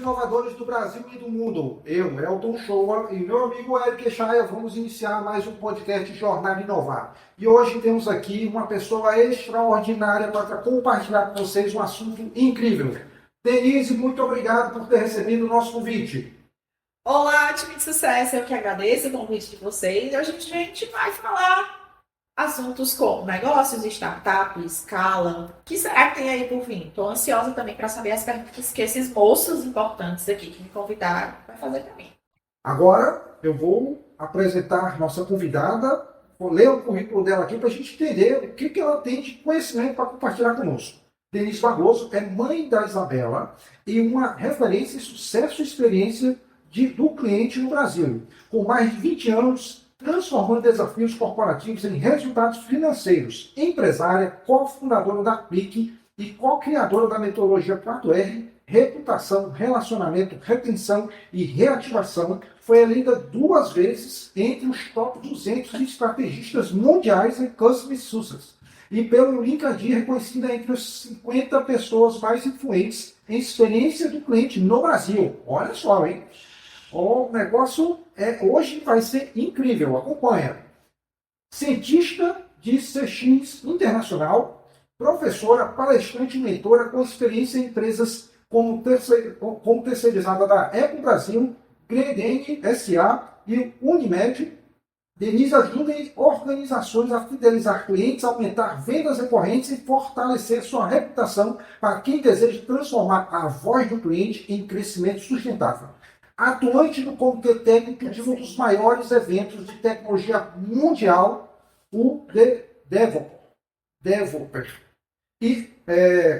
inovadores do Brasil e do mundo. Eu, Elton Shoa, e meu amigo Eric Echaia, vamos iniciar mais um podcast Jornada Inovar. E hoje temos aqui uma pessoa extraordinária para compartilhar com vocês um assunto incrível. Denise, muito obrigado por ter recebido o nosso convite. Olá, time de sucesso, eu que agradeço o convite de vocês. E hoje a gente vai falar assuntos como negócios, startup, escala. O que será que tem aí por vir? Estou ansiosa também para saber as perguntas que esses moços importantes aqui que me convidaram vai fazer para mim. Agora eu vou apresentar nossa convidada, vou ler o currículo dela aqui para a gente entender o que ela tem de conhecimento para compartilhar conosco. Denise Barroso é mãe da Isabela e uma referência em sucesso e experiência do cliente no Brasil, com mais de 20 anos transformando desafios corporativos em resultados financeiros. Empresária, cofundadora da Clique e co-criadora da metodologia 4R, reputação, relacionamento, retenção e reativação, foi eleita 2 vezes entre os top 200 estrategistas mundiais em Customer Success e pelo LinkedIn reconhecida entre as 50 pessoas mais influentes em experiência do cliente no Brasil. Olha só, hein? O negócio hoje vai ser incrível, acompanha. Cientista de CX internacional, professora, palestrante e mentora com experiência em empresas como terceirizada da Apple Brasil, Gredene SA e Unimed. Denise ajuda em organizações a fidelizar clientes, aumentar vendas recorrentes e fortalecer sua reputação para quem deseja transformar a voz do cliente em crescimento sustentável. Atuante no comitê técnico de um dos maiores eventos de tecnologia mundial, o Developer e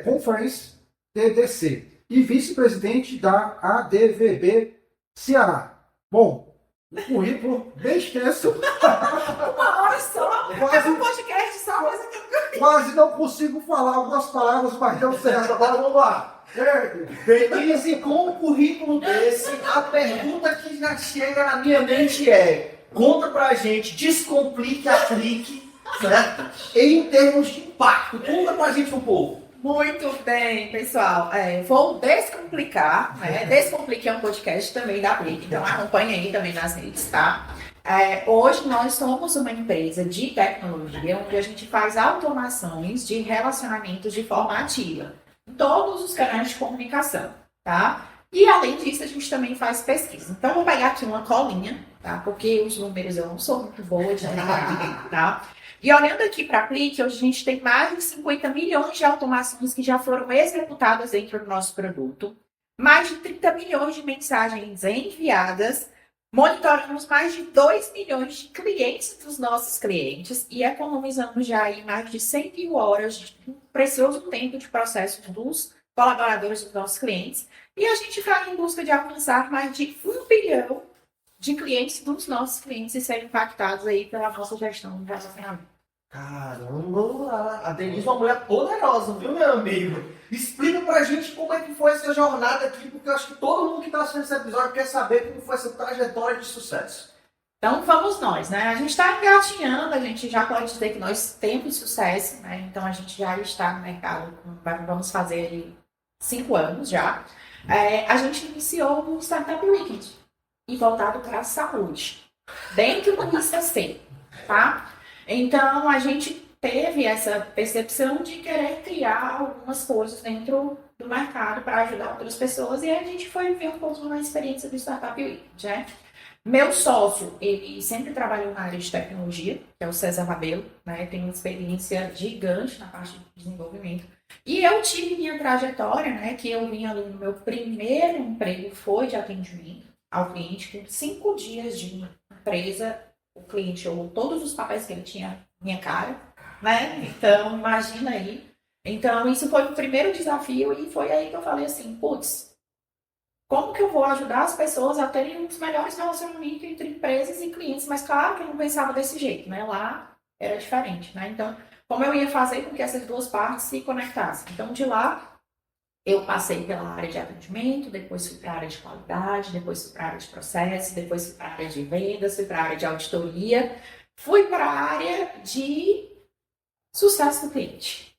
Conference TDC, e vice-presidente da ADVB Ceará. Bom, o currículo bem extenso. Uma hora só, é um podcast só, mas Quase não consigo falar algumas palavras, mas deu certo. Agora vamos lá. Denise, com um currículo desse, a pergunta que já chega na minha mente é: conta pra gente, descomplique a Clique, certo? Em termos de impacto, conta pra gente um pouco. muito bem, pessoal. Vou descomplicar, né? Descomplique é um podcast também da Clique, então acompanhe aí também nas redes, tá? Hoje nós somos uma empresa de tecnologia onde a gente faz automações de relacionamentos de forma ativa em todos os canais de comunicação, tá? E além disso, a gente também faz pesquisa. Então, vou pegar aqui uma colinha, tá? Porque os números eu não sou muito boa de lembrar, tá? E olhando aqui para a Clique, hoje a gente tem mais de 50 milhões de automações que já foram executadas dentro do nosso produto, mais de 30 milhões de mensagens enviadas, monitoramos mais de 2 milhões de clientes dos nossos clientes e economizamos já aí mais de 100 mil horas de precioso tempo de processo dos colaboradores dos nossos clientes. E a gente está em busca de alcançar mais de 1 bilhão de clientes dos nossos clientes e serem impactados aí pela nossa gestão de relacionamento. Caramba, a Denise é uma mulher poderosa, viu, meu amigo? Explica pra gente como é que foi essa jornada aqui, porque eu acho que todo mundo que está assistindo esse episódio quer saber como foi essa trajetória de sucesso. Então, vamos nós, né? A gente está engatinhando, a gente já pode dizer que nós temos sucesso, né? Então, a gente já está no mercado, vamos fazer aí 5 anos já. A gente iniciou no Startup Weekend e voltado para a saúde, dentro do ICC, tá? Então, a gente teve essa percepção de querer criar algumas coisas dentro do mercado para ajudar outras pessoas e a gente foi ver um pouco na experiência do Startup Weekend, né? Meu sócio, ele sempre trabalhou na área de tecnologia, que é o César Rabelo, né? Tem uma experiência gigante na parte de desenvolvimento. E eu tive minha trajetória, né? Que eu vim ali no meu primeiro emprego, foi de atendimento ao cliente, com 5 dias de empresa, o cliente olhou todos os papéis que ele tinha minha cara, né? Então, imagina aí. Então, isso foi o primeiro desafio e foi aí que eu falei assim, putz, como que eu vou ajudar as pessoas a terem os melhores relacionamentos entre empresas e clientes? Mas claro que eu não pensava desse jeito, né? Lá era diferente, né? Então, como eu ia fazer com que essas duas partes se conectassem? Então, de lá, eu passei pela área de atendimento, depois fui para a área de qualidade, depois fui para a área de processo, depois fui para a área de vendas, fui para a área de auditoria, fui para a área de sucesso do cliente.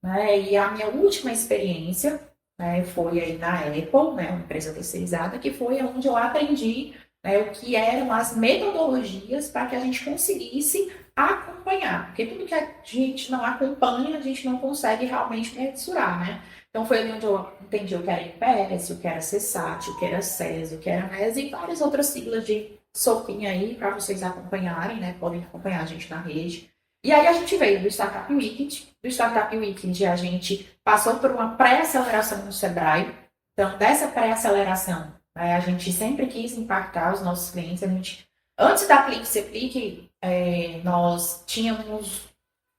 Né? E a minha última experiência né, foi aí na Apple, né, uma empresa terceirizada, que foi onde eu aprendi, né, o que eram as metodologias para que a gente conseguisse acompanhar. Porque tudo que a gente não acompanha, a gente não consegue realmente mensurar, né? Então foi ali onde eu entendi o que era NPS, o que era CSAT, o que era SES, o que era MES e várias outras siglas de sopinha aí para vocês acompanharem, né? Podem acompanhar a gente na rede. E aí a gente veio do Startup Weekend. Do Startup Weekend a gente passou por uma pré-aceleração no Sebrae. Então, dessa pré-aceleração, né, a gente sempre quis impactar os nossos clientes. Antes da Aplique Se Aplique, nós tínhamos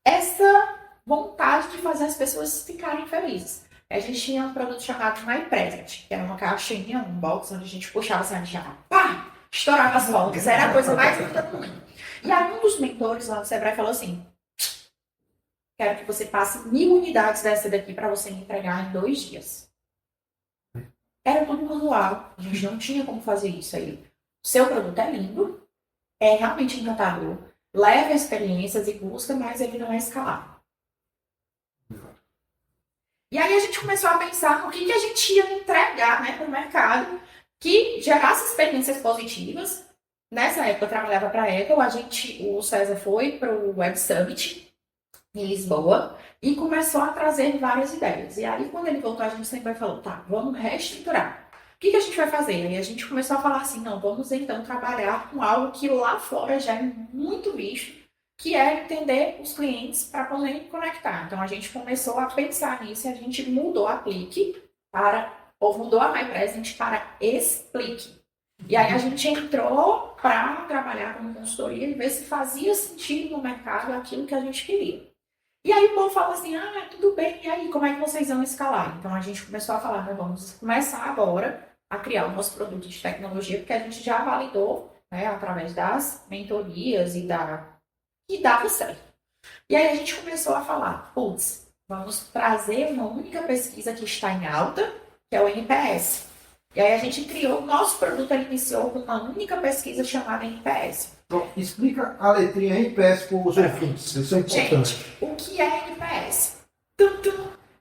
essa vontade de fazer as pessoas ficarem felizes. A gente tinha um produto chamado My Present, que era uma caixinha, um box, onde a gente puxava assim, a gente já, pá, estourava as fotos. Era a coisa mais linda do mundo. E aí um dos mentores lá do Sebrae falou assim, quero que você passe 1000 unidades dessa daqui para você me entregar em 2 dias. Era tudo manual, a gente não tinha como fazer isso aí. O seu produto é lindo, é realmente encantador, leva experiências e busca, mas ele não é escalável. E aí a gente começou a pensar no que a gente ia entregar, né, para o mercado que gerasse experiências positivas. Nessa época eu trabalhava para a Apple, o César foi para o Web Summit em Lisboa e começou a trazer várias ideias. E aí quando ele voltou a gente sempre falou, tá, vamos reestruturar. O que a gente vai fazer? E a gente começou a falar assim, não, vamos então trabalhar com algo que lá fora já é muito visto, que é entender os clientes para poder conectar. Então, a gente começou a pensar nisso e a gente mudou a Aplique mudou a My Present para Explique. E aí, a gente entrou para trabalhar como consultoria e ver se fazia sentido no mercado aquilo que a gente queria. E aí, o povo fala assim, tudo bem, e aí, como é que vocês vão escalar? Então, a gente começou a falar, vamos começar agora a criar o nosso produto de tecnologia, porque a gente já validou, né, através das mentorias e dava certo. E aí a gente começou a falar, vamos trazer uma única pesquisa que está em alta, que é o NPS. E aí a gente criou, o nosso produto iniciou com uma única pesquisa chamada NPS. Então, explica a letrinha NPS para os ouvintes, isso é importante. Gente, o que é NPS?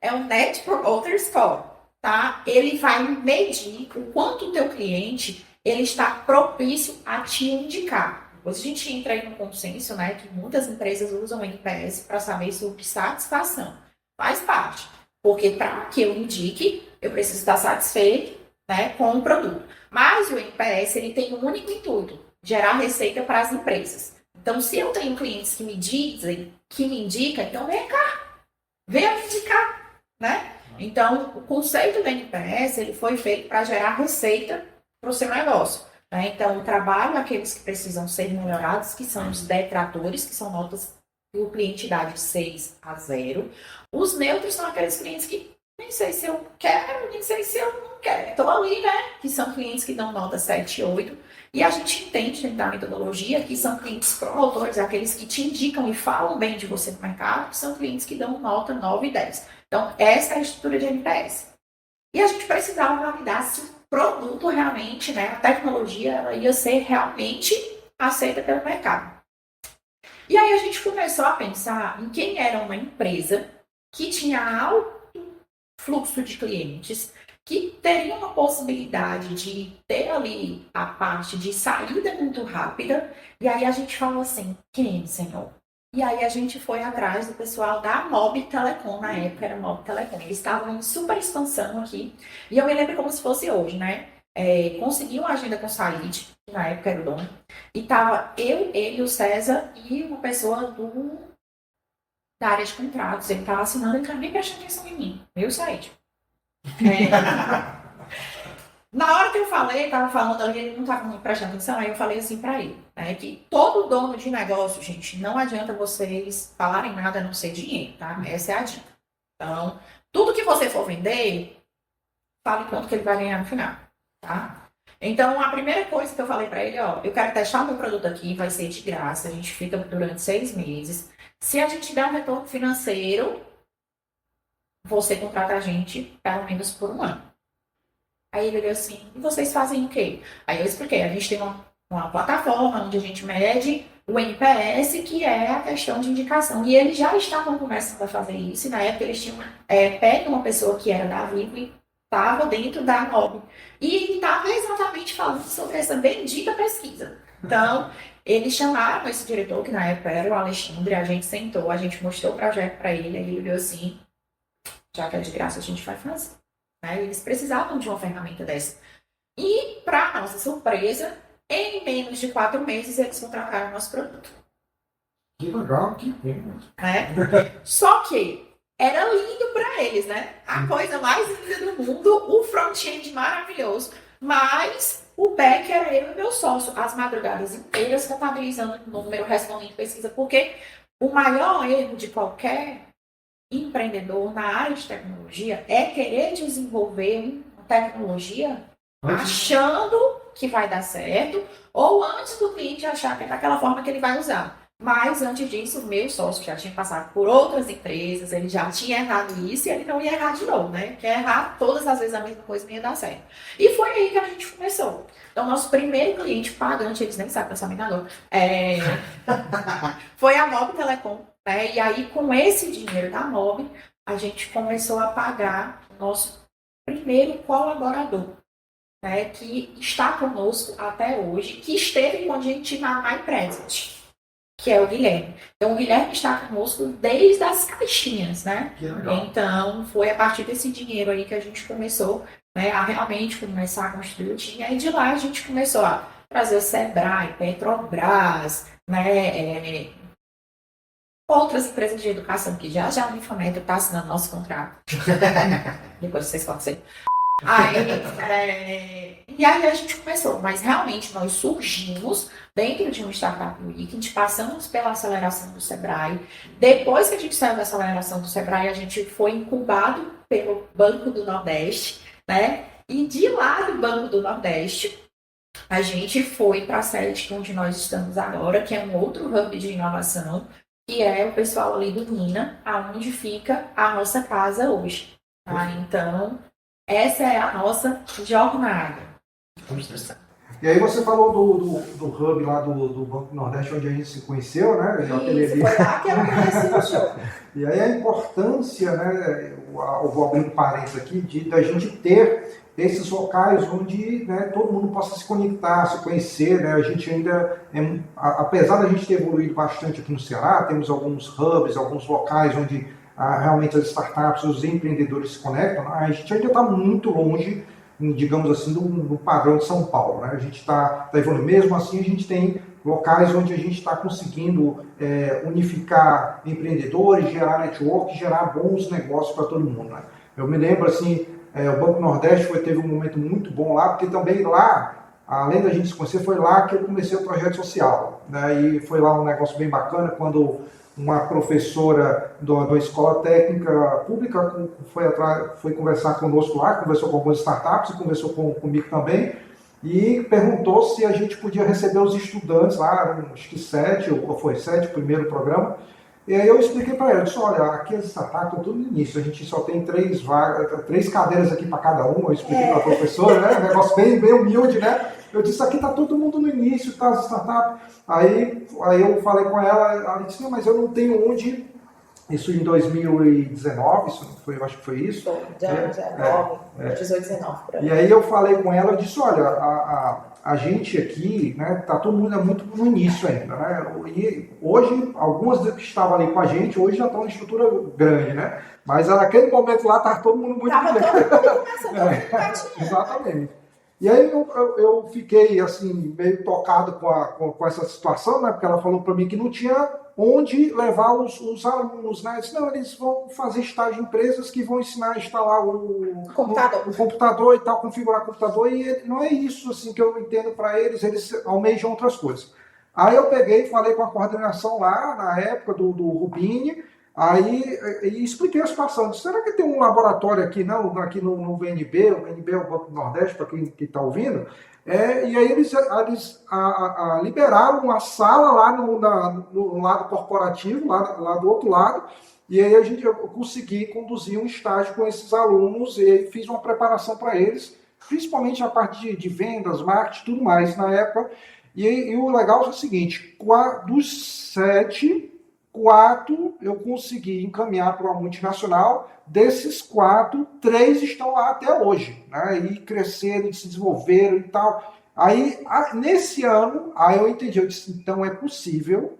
É o Net Promoter Score, tá? Ele vai medir o quanto o teu cliente ele está propício a te indicar. Depois a gente entra aí no consenso, né, que muitas empresas usam o NPS para saber sobre satisfação. Faz parte, porque para que eu indique, eu preciso estar satisfeito, né, com o produto. Mas o NPS ele tem um único intuito, gerar receita para as empresas. Então, se eu tenho clientes que me dizem, que me indicam, então vem cá, venha me indicar, né? Então, o conceito do NPS ele foi feito para gerar receita para o seu negócio. Então, o trabalho, aqueles que precisam ser melhorados, que são os detratores, que são notas que o cliente dá de 6 a 0. Os neutros são aqueles clientes que nem sei se eu quero, nem sei se eu não quero. Estou ali, né? Que são clientes que dão nota 7 e 8. E a gente entende dentro da metodologia que são clientes promotores, aqueles que te indicam e falam bem de você no mercado, que são clientes que dão nota 9 e 10. Então, essa é a estrutura de NPS. E a gente precisava validar se o produto realmente, né, a tecnologia, ela ia ser realmente aceita pelo mercado. E aí a gente começou a pensar em quem era uma empresa que tinha alto fluxo de clientes, que teria uma possibilidade de ter ali a parte de saída muito rápida. E aí a gente falou assim, quem, senhor? E aí a gente foi atrás do pessoal da Mob Telecom, na época era Mob Telecom. Eles estavam em super expansão aqui. E eu me lembro como se fosse hoje, né? Consegui uma agenda com o Said, que na época era o dono. E tava eu, ele, o César e uma pessoa da área de contratos. Ele tava assinando, ele tava nem prestando atenção em mim. Eu, Said. Na hora que eu falei, tava falando ali, ele não tava me prestando atenção, aí eu falei assim pra ele, né, que todo dono de negócio, gente, não adianta vocês falarem nada a não ser dinheiro, tá? Essa é a dica. Então, tudo que você for vender, fale quanto que ele vai ganhar no final, tá? Então, a primeira coisa que eu falei pra ele, eu quero testar o meu produto aqui, vai ser de graça, a gente fica durante 6 meses. Se a gente der um retorno financeiro, você contrata a gente pelo menos por 1 ano. Aí ele olhou assim, e vocês fazem o quê? Aí eu expliquei, a gente tem uma plataforma onde a gente mede o NPS, que é a questão de indicação. E eles já estavam começando a fazer isso, e na época eles tinham pego uma pessoa que era da Vivo e estava dentro da MOB. E ele estava exatamente falando sobre essa bendita pesquisa. Então, eles chamaram esse diretor, que na época era o Alexandre, a gente sentou, a gente mostrou o projeto para ele, aí ele olhou assim, já que é de graça, a gente vai fazer. Né? Eles precisavam de uma ferramenta dessa. E, para nossa surpresa, em menos de 4 meses, eles contrataram o nosso produto. Que legal, que bom. Só que era lindo para eles, né? A coisa mais linda do mundo, o front-end maravilhoso, mas o back era eu e meu sócio, as madrugadas inteiras contabilizando o número, respondendo pesquisa, porque o maior erro de qualquer empreendedor na área de tecnologia é querer desenvolver uma tecnologia achando que vai dar certo, ou antes do cliente achar que é daquela forma que ele vai usar. Mas antes disso, o meu sócio já tinha passado por outras empresas, ele já tinha errado isso e ele não ia errar de novo, né? Quer errar todas as vezes a mesma coisa, não ia dar certo. E foi aí que a gente começou. Então, nosso primeiro cliente pagante, eles nem sabem que eu sou minador, foi a Mob Telecom. Né? E aí, com esse dinheiro da Mob, a gente começou a pagar o nosso primeiro colaborador, né? Que está conosco até hoje, que esteve com a gente na MyPresent, que é o Guilherme. Então, o Guilherme está conosco desde as caixinhas, né? Que legal. Então, foi a partir desse dinheiro aí que a gente começou, né, a realmente começar a construir o time. Aí, de lá, a gente começou a trazer o Sebrae, Petrobras, né, outras empresas de educação, que já o Infometro está assinando nosso contrato. Depois vocês podem ser. E aí a gente começou, mas realmente nós surgimos dentro de um Startup Weekend, passamos pela aceleração do Sebrae. Depois que a gente saiu da aceleração do Sebrae, a gente foi incubado pelo Banco do Nordeste, né? E de lá do Banco do Nordeste, a gente foi para a sede onde nós estamos agora, que é um outro hub de inovação, que é o pessoal ali do Nina, aonde fica a nossa casa hoje. Tá? Então, essa é a nossa jornada. Construção. E aí você falou do hub lá do Banco do Nordeste, onde a gente se conheceu, né? Isso, foi lá que eu conheci o show. E aí a importância, né, vou abrir um parênteses aqui, da gente ter esses locais onde, né, todo mundo possa se conectar, se conhecer, né? A gente ainda, apesar da gente ter evoluído bastante aqui no Ceará, temos alguns hubs, alguns locais onde realmente as startups, os empreendedores se conectam, a gente ainda está muito longe, digamos assim, do padrão de São Paulo, né? A gente está evoluindo. Mesmo assim, a gente tem locais onde a gente está conseguindo unificar empreendedores, gerar network, gerar bons negócios para todo mundo, né? Eu me lembro, assim, o Banco Nordeste teve um momento muito bom lá, porque também lá, além da gente se conhecer, foi lá que eu comecei o projeto social, né? E foi lá um negócio bem bacana, quando uma professora da escola técnica pública foi conversar conosco lá, conversou com algumas startups e conversou comigo também, e perguntou se a gente podia receber os estudantes lá, acho que 7, ou foi 7 o primeiro programa. E aí eu expliquei para ela, disse, olha, aqui as startups estão tudo no início, a gente só tem 3 cadeiras aqui para cada um, eu expliquei para a professora, né, um negócio bem humilde, né? Eu disse, aqui está todo mundo no início, tá, as startups. Aí eu falei com ela disse, não, mas eu não tenho onde, isso em 2019, eu acho que foi isso. 18, 19. E aí eu falei com ela, eu disse, olha, a gente aqui, né, tá todo mundo muito no início ainda, né? E hoje, algumas que estavam ali com a gente, hoje já estão em estrutura grande, né? Mas naquele momento lá, estava todo mundo muito pequeno. Todo mundo começando, Exatamente. E aí eu fiquei, assim, meio tocado com essa situação, né? Porque ela falou para mim que não tinha onde levar os alunos, né? Eu disse, não, eles vão fazer estágio em empresas que vão ensinar a instalar o computador e tal, configurar o computador, e não é isso, assim, que eu entendo para eles almejam outras coisas. Aí eu peguei e falei com a coordenação lá, na época do Rubini, e expliquei a situação. Disse, será que tem um laboratório aqui, não? Aqui no VNB, o VNB é o Banco do Nordeste, para quem está ouvindo. E aí eles liberaram uma sala lá no lado corporativo, lá do outro lado, e aí eu consegui conduzir um estágio com esses alunos e fiz uma preparação para eles, principalmente a parte de vendas, marketing, tudo mais na época. E o legal é o seguinte, dos 7... 4 eu consegui encaminhar para uma multinacional. Desses 4, 3 estão lá até hoje, né? E cresceram, se desenvolveram e tal. Aí, nesse ano, aí eu entendi, eu disse, então é possível,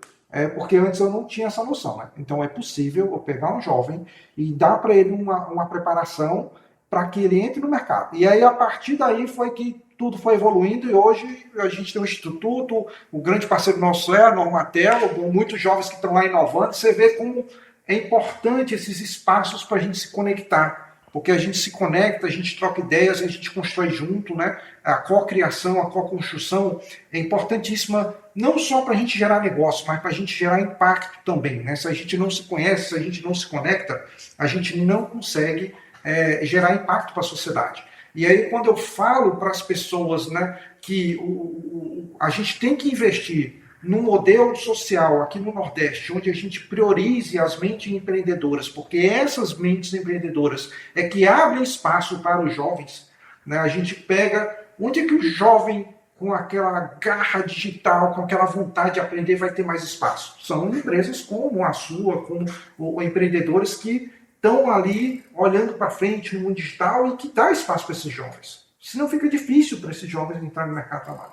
porque antes eu não tinha essa noção, né? Então é possível eu pegar um jovem e dar para ele uma preparação para que ele entre no mercado. E aí, a partir daí, foi que tudo foi evoluindo e hoje a gente tem um instituto, o grande parceiro nosso é a Normatel, com muitos jovens que estão lá inovando. Você vê como é importante esses espaços para a gente se conectar, porque a gente se conecta, a gente troca ideias, a gente constrói junto, né? A cocriação, a co-construção é importantíssima, não só para a gente gerar negócio, mas para a gente gerar impacto também, né? Se a gente não se conhece, se a gente não se conecta, a gente não consegue gerar impacto para a sociedade. E aí, quando eu falo para as pessoas, né, que a gente tem que investir num modelo social aqui no Nordeste, onde a gente priorize as mentes empreendedoras, porque essas mentes empreendedoras é que abrem espaço para os jovens, né? A gente pega onde é que o jovem com aquela garra digital, com aquela vontade de aprender, vai ter mais espaço. São empresas como a sua, como empreendedores que estão ali olhando para frente no mundo digital e que dá espaço para esses jovens. Senão fica difícil para esses jovens entrar no mercado de trabalho.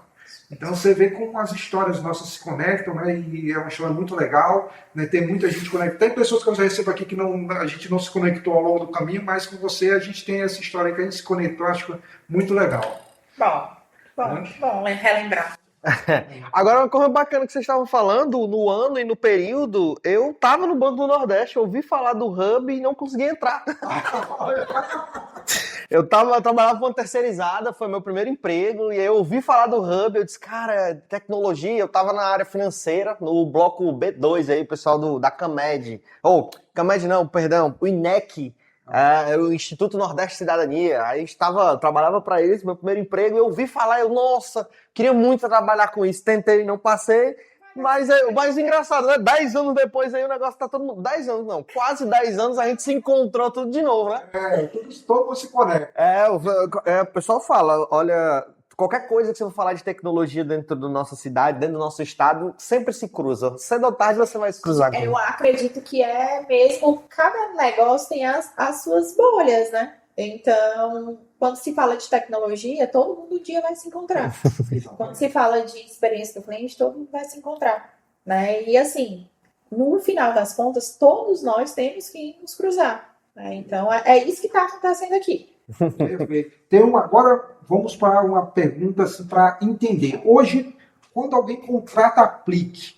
Então você vê como as histórias nossas se conectam, né? E é uma história muito legal, né? Tem muita gente conectada. Tem pessoas que eu já recebo aqui que a gente não se conectou ao longo do caminho, mas com você a gente tem essa história que a gente se conectou, acho muito legal. Bom, relembrar. Agora, uma coisa bacana que vocês estavam falando, no ano e no período, eu tava no Banco do Nordeste, ouvi falar do Hub e não consegui entrar. Eu trabalhava com uma terceirizada, foi meu primeiro emprego, e aí eu ouvi falar do Hub, eu disse, cara, tecnologia, eu tava na área financeira, no bloco B2 aí, o pessoal da Camed, Camed não, perdão, o INEC, o Instituto Nordeste de Cidadania, aí trabalhava para eles, meu primeiro emprego, e eu ouvi falar, nossa, queria muito trabalhar com isso, tentei, não passei, mas o mais engraçado, né? 10 anos depois aí o negócio tá todo mundo. 10 anos não, quase 10 anos a gente se encontrou tudo de novo, né? Todo mundo se conecta. O pessoal fala, olha, qualquer coisa que você for falar de tecnologia dentro da nossa cidade, dentro do nosso estado, sempre se cruza. Cedo ou tarde você vai se cruzar com Eu acredito que é mesmo, cada negócio tem as suas bolhas, né? Então, quando se fala de tecnologia, todo mundo um dia vai se encontrar. Quando se fala de experiência do cliente, todo mundo vai se encontrar, né? E assim, no final das contas, todos nós temos que nos cruzar, né? Então, é isso que está acontecendo aqui. Agora, vamos para uma pergunta assim, para entender. Hoje, quando alguém contrata Aplique,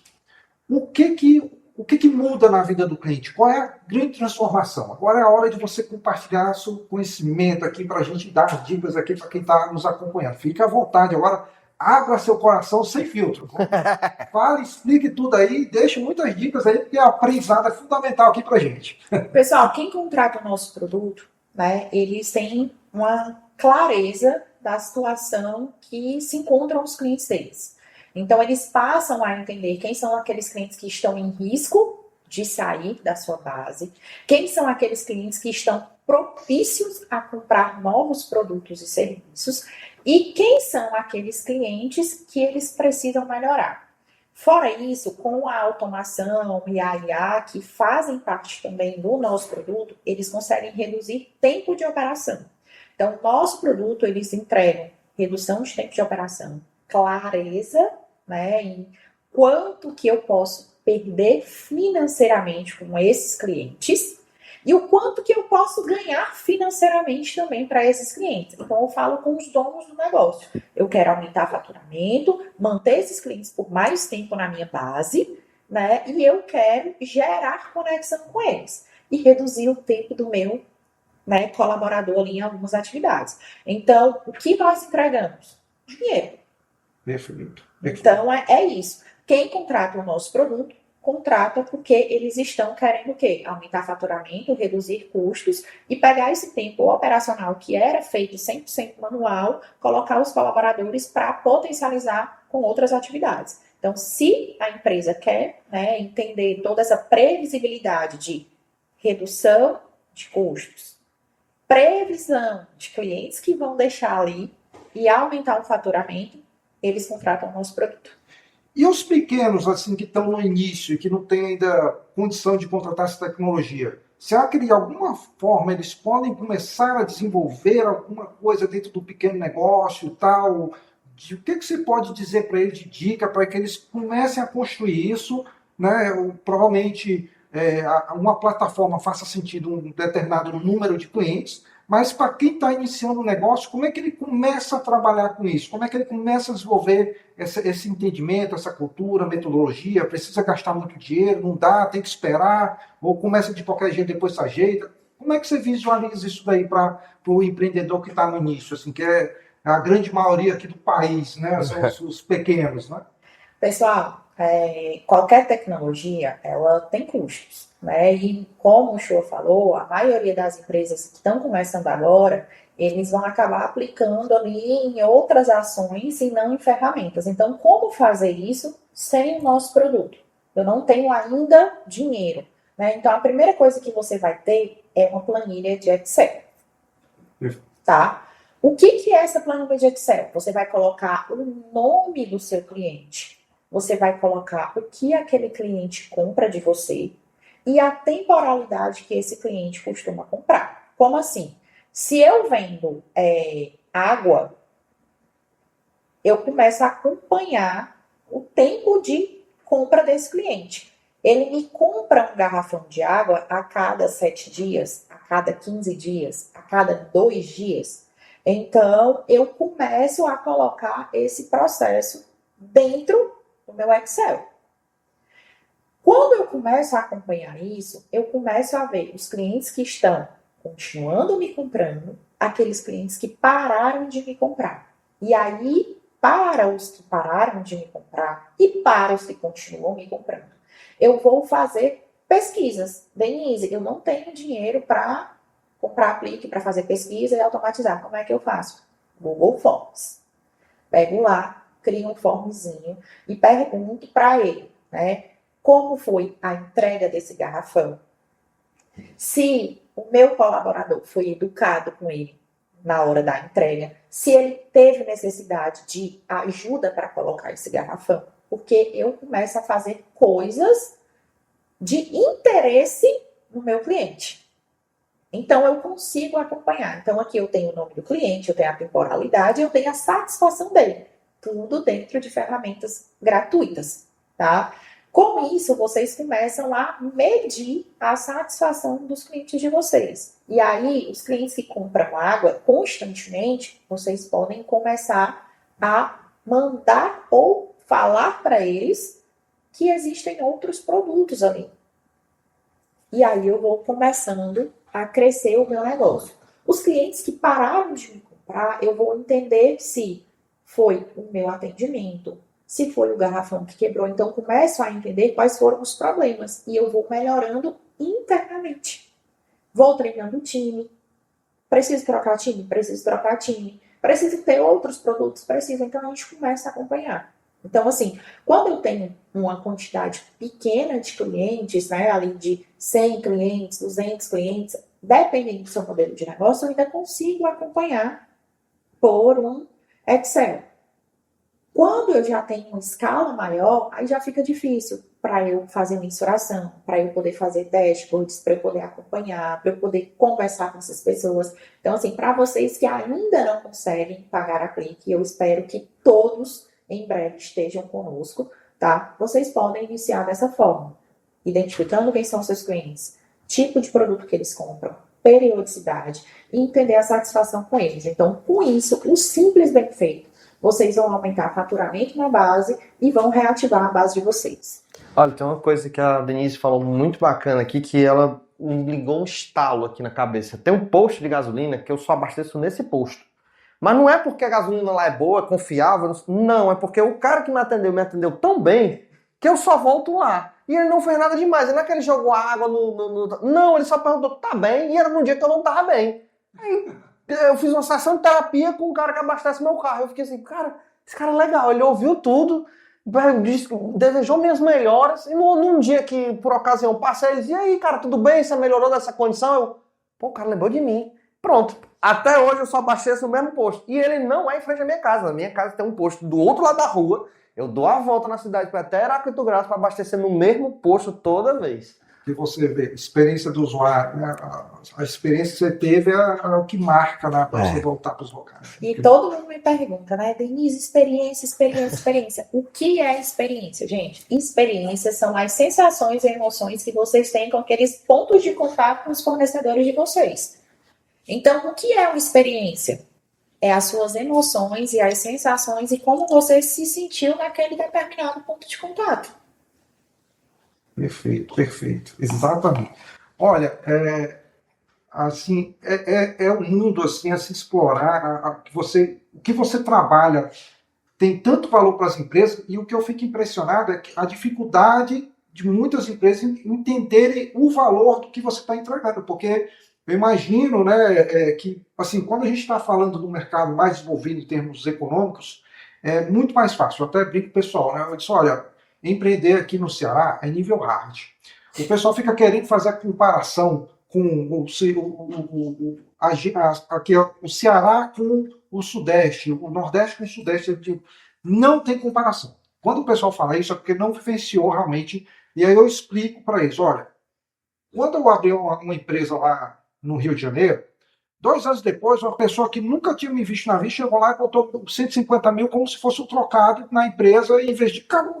o que muda na vida do cliente? Qual é a grande transformação? Agora é a hora de você compartilhar seu conhecimento aqui para a gente dar dicas aqui para quem está nos acompanhando. Fique à vontade agora, abra seu coração sem filtro. Fale, explique tudo aí, deixe muitas dicas aí, porque a aprendizado é fundamental aqui para a gente. Pessoal, quem contrata o nosso produto, né, eles têm uma clareza da situação que se encontram os clientes deles. Então, eles passam a entender quem são aqueles clientes que estão em risco de sair da sua base, quem são aqueles clientes que estão propícios a comprar novos produtos e serviços e quem são aqueles clientes que eles precisam melhorar. Fora isso, com a automação e a IA, que fazem parte também do nosso produto, eles conseguem reduzir tempo de operação. Então, nosso produto, eles entregam redução de tempo de operação, clareza, né, em quanto que eu posso perder financeiramente com esses clientes e o quanto que eu posso ganhar financeiramente também para esses clientes. Então, eu falo com os donos do negócio. Eu quero aumentar faturamento, manter esses clientes por mais tempo na minha base, né, e eu quero gerar conexão com eles e reduzir o tempo do meu, né, colaborador ali em algumas atividades. Então, o que nós entregamos? Dinheiro. Perfeito. Então, é isso. Quem contrata o nosso produto, contrata porque eles estão querendo o quê? Aumentar faturamento, reduzir custos e pegar esse tempo operacional que era feito 100% manual, colocar os colaboradores para potencializar com outras atividades. Então, se a empresa quer, né, entender toda essa previsibilidade de redução de custos, previsão de clientes que vão deixar ali e aumentar o faturamento, eles contratam o nosso produto. E os pequenos, assim, que estão no início e que não têm ainda condição de contratar essa tecnologia? Será que de alguma forma eles podem começar a desenvolver alguma coisa dentro do pequeno negócio e tal? O que você pode dizer para eles de dica para que eles comecem a construir isso, né? Provavelmente uma plataforma faça sentido um determinado número de clientes, mas para quem está iniciando um negócio, como é que ele começa a trabalhar com isso? Como é que ele começa a desenvolver esse entendimento, essa cultura, metodologia? Precisa gastar muito dinheiro, não dá, tem que esperar, ou começa de qualquer jeito, depois se ajeita. Como é que você visualiza isso daí para o empreendedor que está no início, assim, que é a grande maioria aqui do país, né? São os pequenos, né? Pessoal, qualquer tecnologia, ela tem custos, né? E como o Shoa falou, a maioria das empresas que estão começando agora, eles vão acabar aplicando ali em outras ações e não em ferramentas. Então, como fazer isso sem o nosso produto? Eu não tenho ainda dinheiro, né? Então, a primeira coisa que você vai ter é uma planilha de Excel, tá? O que é essa planilha de Excel? Você vai colocar o nome do seu cliente. Você vai colocar o que aquele cliente compra de você e a temporalidade que esse cliente costuma comprar. Como assim? Se eu vendo água, eu começo a acompanhar o tempo de compra desse cliente. Ele me compra um garrafão de água a cada 7 dias, a cada 15 dias, a cada 2 dias. Então, eu começo a colocar esse processo dentro do meu Excel. Quando eu começo a acompanhar isso, eu começo a ver os clientes que estão continuando me comprando, aqueles clientes que pararam de me comprar. E aí, para os que pararam de me comprar e para os que continuam me comprando, eu vou fazer pesquisas. Denise, eu não tenho dinheiro para comprar aplique, para fazer pesquisa e automatizar. Como é que eu faço? Google Forms. Pego lá, crio um formzinho e pergunto para ele, né, como foi a entrega desse garrafão. Se o meu colaborador foi educado com ele na hora da entrega, se ele teve necessidade de ajuda para colocar esse garrafão, porque eu começo a fazer coisas de interesse no meu cliente. Então, eu consigo acompanhar. Então, aqui eu tenho o nome do cliente, eu tenho a temporalidade, eu tenho a satisfação dele. Tudo dentro de ferramentas gratuitas, tá? Com isso, vocês começam a medir a satisfação dos clientes de vocês. E aí, os clientes que compram água constantemente, vocês podem começar a mandar ou falar para eles que existem outros produtos ali. E aí, eu vou começando a crescer o meu negócio. Os clientes que pararam de me comprar, eu vou entender se foi o meu atendimento, se foi o garrafão que quebrou. Então, começo a entender quais foram os problemas e eu vou melhorando internamente. Vou treinando o time. Preciso trocar time? Preciso trocar time. Preciso ter outros produtos? Preciso. Então, a gente começa a acompanhar. Então, assim, quando eu tenho uma quantidade pequena de clientes, né, ali de 100 clientes, 200 clientes, dependendo do seu modelo de negócio, eu ainda consigo acompanhar por um Excel. Quando eu já tenho uma escala maior, aí já fica difícil para eu fazer mensuração, para eu poder fazer dashboards, para eu poder acompanhar, para eu poder conversar com essas pessoas. Então, assim, para vocês que ainda não conseguem pagar a Clique, eu espero que todos em breve estejam conosco, tá? Vocês podem iniciar dessa forma, identificando quem são seus clientes, tipo de produto que eles compram, periodicidade e entender a satisfação com eles. Então, com isso, o simples bem feito, vocês vão aumentar faturamento na base e vão reativar a base de vocês. Olha, tem uma coisa que a Denise falou muito bacana aqui, que ela me ligou um estalo aqui na cabeça. Tem um posto de gasolina que eu só abasteço nesse posto. Mas não é porque a gasolina lá é boa, é confiável, não, é porque o cara que me atendeu tão bem que eu só volto lá. E ele não fez nada demais, não é que ele jogou água Não, ele só perguntou, tá bem, e era num dia que eu não tava bem. Aí eu fiz uma sessão de terapia com o cara que abastece meu carro. Eu fiquei assim, cara, esse cara é legal, ele ouviu tudo, desejou minhas melhoras, e num dia que, por ocasião, eu passei, ele disse, e aí, cara, tudo bem? Você melhorou dessa condição? Eu, pô, o cara lembrou de mim. Pronto. Até hoje eu só abasteço no mesmo posto. E ele não é em frente à minha casa. Na minha casa tem um posto do outro lado da rua, Eu dou a volta na cidade para até Heráclito Graça para abastecer no mesmo posto toda vez. E você vê, experiência do usuário, né? A experiência que você teve é o que marca, né, para você voltar para os locais. E todo mundo me pergunta, né, Denise, experiência. O que é experiência, gente? Experiências são as sensações e emoções que vocês têm com aqueles pontos de contato com os fornecedores de vocês. Então, o que é uma experiência? É as suas emoções e as sensações e como você se sentiu naquele determinado ponto de contato. Perfeito, exatamente. Olha, assim, é um mundo assim, a se explorar, o que você trabalha tem tanto valor para as empresas, e o que eu fico impressionado é que a dificuldade de muitas empresas em entenderem o valor do que você está entregando, porque eu imagino, né, que assim, quando a gente está falando do mercado mais desenvolvido em termos econômicos, é muito mais fácil. Eu até brinco com o pessoal, né? Eu disse, olha, empreender aqui no Ceará é nível hard. O pessoal fica querendo fazer a comparação com aqui, o Ceará com o Sudeste, o Nordeste com o Sudeste. Não tem comparação. Quando o pessoal fala isso é porque não vivenciou realmente. E aí eu explico para eles, olha, quando eu abri uma empresa lá no Rio de Janeiro, 2 anos depois, uma pessoa que nunca tinha me visto na vida chegou lá e botou 150 mil como se fosse um trocado na empresa, e em vez de, cara,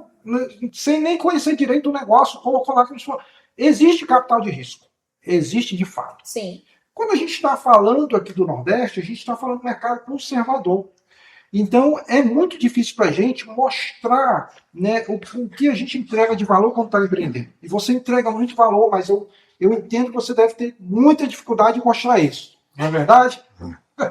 sem nem conhecer direito o negócio, colocou lá como se fosse. Existe capital de risco. Existe de fato. Sim. Quando a gente está falando aqui do Nordeste, a gente está falando do mercado conservador. Então, é muito difícil para a gente mostrar, né, o que a gente entrega de valor quando está empreendendo. E você entrega muito valor, mas eu entendo que você deve ter muita dificuldade em mostrar isso. Não é verdade?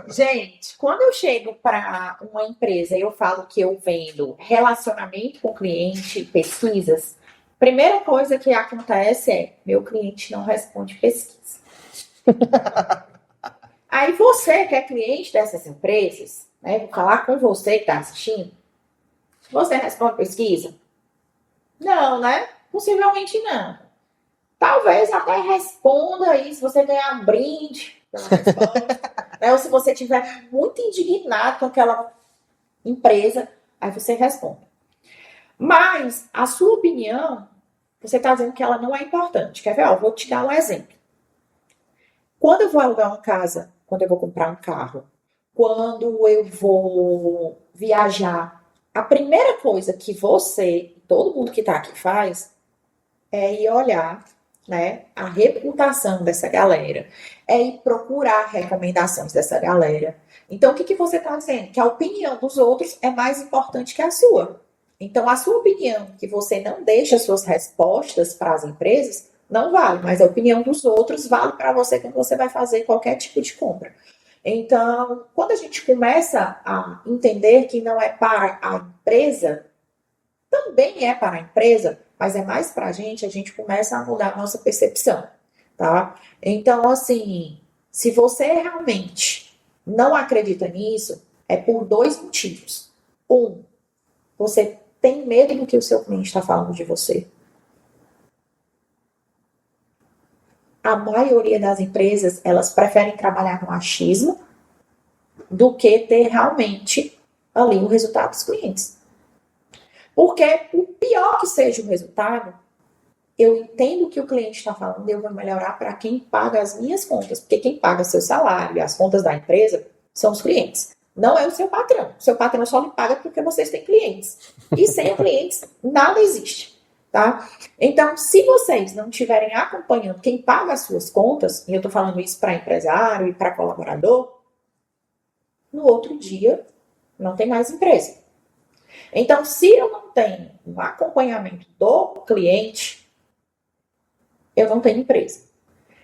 Gente, quando eu chego para uma empresa e eu falo que eu vendo relacionamento com o cliente, pesquisas, primeira coisa que acontece é, meu cliente não responde pesquisa. Aí você que é cliente dessas empresas, né, vou falar com você que está assistindo, você responde pesquisa? Não, né? Possivelmente não. Talvez até responda aí se você ganhar um brinde pela resposta. Né? Ou se você estiver muito indignado com aquela empresa, aí você responde. Mas a sua opinião, você está dizendo que ela não é importante. Quer ver? Ó, vou te dar um exemplo. Quando eu vou alugar uma casa, quando eu vou comprar um carro, quando eu vou viajar, a primeira coisa que você, todo mundo que está aqui faz, é ir olhar, né, a reputação dessa galera, é ir procurar recomendações dessa galera. Então, o que você está dizendo? Que a opinião dos outros é mais importante que a sua. Então, a sua opinião, que você não deixa suas respostas para as empresas, não vale, mas a opinião dos outros vale para você quando você vai fazer qualquer tipo de compra. Então, quando a gente começa a entender que não é para a empresa, também é para a empresa, mas é mais para a gente começa a mudar a nossa percepção, tá? Então, assim, se você realmente não acredita nisso, é por 2 motivos. Você tem medo do que o seu cliente está falando de você. A maioria das empresas, elas preferem trabalhar no achismo do que ter realmente ali o resultado dos clientes. Porque, o pior que seja o resultado, eu entendo o que o cliente está falando, eu vou melhorar para quem paga as minhas contas. Porque quem paga seu salário e as contas da empresa são os clientes. Não é o seu patrão. O seu patrão só lhe paga porque vocês têm clientes. E sem clientes, nada existe. Tá? Então, se vocês não estiverem acompanhando quem paga as suas contas, e eu estou falando isso para empresário e para colaborador, no outro dia não tem mais empresa. Então, se eu não tenho um acompanhamento do cliente, eu não tenho empresa.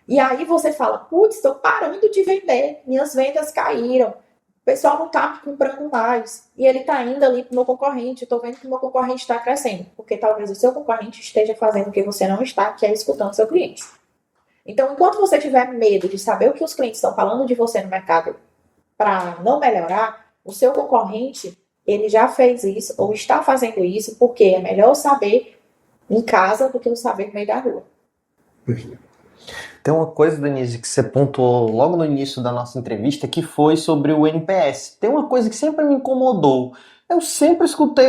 E aí você fala, putz, estou parando de vender, minhas vendas caíram, o pessoal não está comprando mais, e ele está indo ali para o meu concorrente, estou vendo que o meu concorrente está crescendo, porque talvez o seu concorrente esteja fazendo o que você não está, que é escutando seu cliente. Então, enquanto você tiver medo de saber o que os clientes estão falando de você no mercado para não melhorar, o seu concorrente, ele já fez isso ou está fazendo isso, porque é melhor saber em casa do que eu saber no meio da rua. Tem uma coisa, Denise, que você pontuou logo no início da nossa entrevista, que foi sobre o NPS. Tem uma coisa que sempre me incomodou, Eu sempre escutei,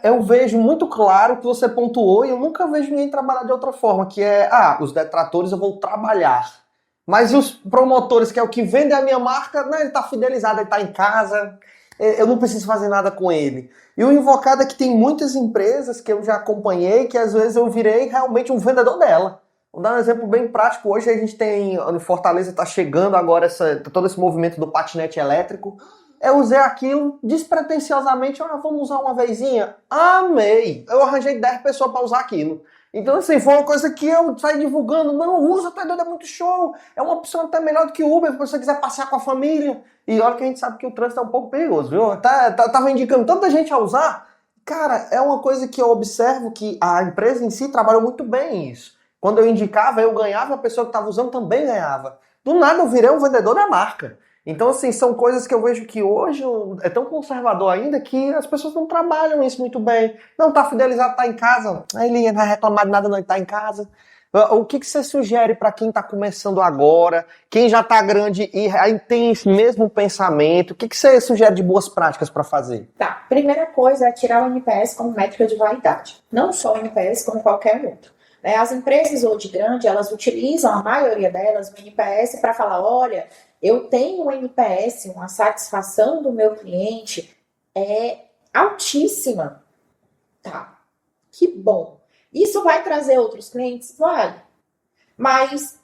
eu vejo muito claro que você pontuou e eu nunca vejo ninguém trabalhar de outra forma, que é, os detratores eu vou trabalhar. Mas e os promotores, que é o que vende a minha marca, não, ele tá fidelizado, ele tá em casa, eu não preciso fazer nada com ele. E o invocado é que tem muitas empresas que eu já acompanhei, que às vezes eu virei realmente um vendedor dela. Vou dar um exemplo bem prático. Hoje a gente tem, em Fortaleza está chegando agora todo esse movimento do patinete elétrico. Eu usei aquilo despretensiosamente, vamos usar uma vezinha. Amei! Eu arranjei 10 pessoas para usar aquilo. Então, assim, foi uma coisa que eu saí divulgando. Não, usa, tá doido, é muito show. É uma opção até melhor do que o Uber, se você quiser passear com a família. E olha que a gente sabe que o trânsito é um pouco perigoso, viu? Tava indicando tanta gente a usar. Cara, é uma coisa que eu observo que a empresa em si trabalhou muito bem isso. Quando eu indicava, eu ganhava, a pessoa que estava usando também ganhava. Do nada eu virei um vendedor da marca. Então, assim, são coisas que eu vejo que hoje é tão conservador ainda que as pessoas não trabalham isso muito bem. Não, tá fidelizado, tá em casa. Aí ele não vai reclamar de nada, não, ele tá em casa. O que você sugere para quem tá começando agora, quem já tá grande e aí tem esse mesmo pensamento? O que você sugere de boas práticas para fazer? Tá, primeira coisa é tirar o NPS como métrica de vaidade. Não só o NPS, como qualquer outro. As empresas hoje grandes, elas utilizam, a maioria delas, o NPS para falar, olha, eu tenho um NPS, uma satisfação do meu cliente é altíssima. Tá, que bom. Isso vai trazer outros clientes? Vai. Mas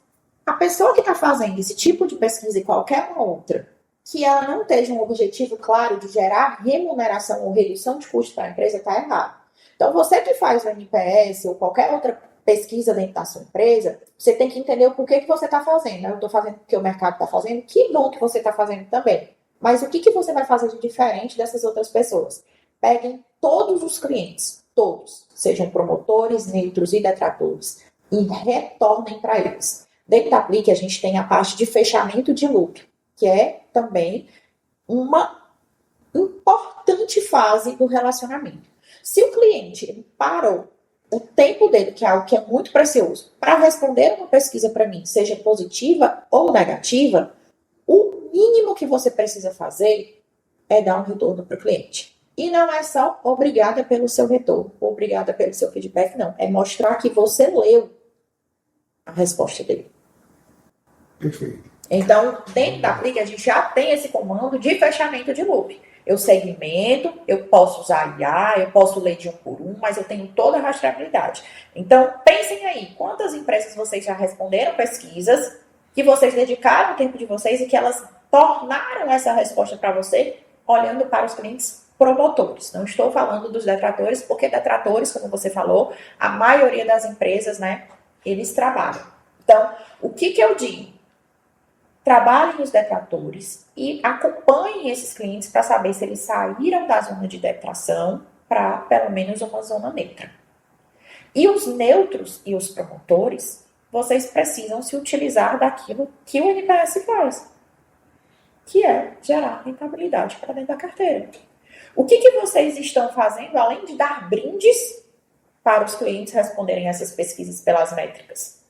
a pessoa que está fazendo esse tipo de pesquisa e qualquer uma outra, que ela não esteja um objetivo claro de gerar remuneração ou redução de custo para a empresa, está errado. Então, você que faz o NPS ou qualquer outra pesquisa dentro da sua empresa, você tem que entender o porquê que você está fazendo. Eu estou fazendo porque o mercado está fazendo, que bom que você está fazendo também. Mas o que você vai fazer de diferente dessas outras pessoas? Peguem todos os clientes, todos, sejam promotores, neutros e detratores, e retornem para eles. Dentro da Aplique, a gente tem a parte de fechamento de loop, que é também uma importante fase do relacionamento. Se o cliente parou o tempo dele, que é algo que é muito precioso, para responder uma pesquisa para mim, seja positiva ou negativa, o mínimo que você precisa fazer é dar um retorno para o cliente. E não é só obrigada pelo seu retorno, obrigada pelo seu feedback, não. É mostrar que você leu a resposta dele. Perfeito. Então, dentro da Aplique, a gente já tem esse comando de fechamento de loop. Eu segmento, eu posso usar IA, eu posso ler de um por um, mas eu tenho toda a rastreabilidade. Então, pensem aí, quantas empresas vocês já responderam pesquisas, que vocês dedicaram o tempo de vocês e que elas tornaram essa resposta para você, olhando para os clientes promotores. Não estou falando dos detratores, porque detratores, como você falou, a maioria das empresas, né, eles trabalham. Então, o que eu digo? Trabalhem os detratores e acompanhem esses clientes para saber se eles saíram da zona de detração para, pelo menos, uma zona neutra. E os neutros e os promotores, vocês precisam se utilizar daquilo que o NPS faz, que é gerar rentabilidade para dentro da carteira. O que vocês estão fazendo, além de dar brindes para os clientes responderem essas pesquisas pelas métricas?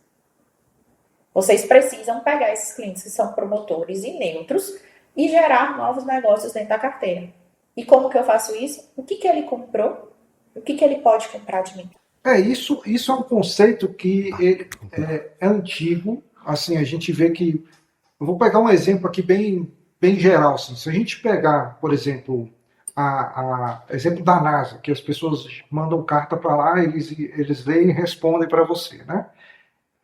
Vocês precisam pegar esses clientes que são promotores e neutros e gerar novos negócios dentro da carteira. E como que eu faço isso? O que ele comprou? O que ele pode comprar de mim? Isso é um conceito que ele é antigo. Assim, a gente vê que... Eu vou pegar um exemplo aqui bem geral. Assim. Se a gente pegar, por exemplo, exemplo da NASA, que as pessoas mandam carta para lá, eles leem e respondem para você, né?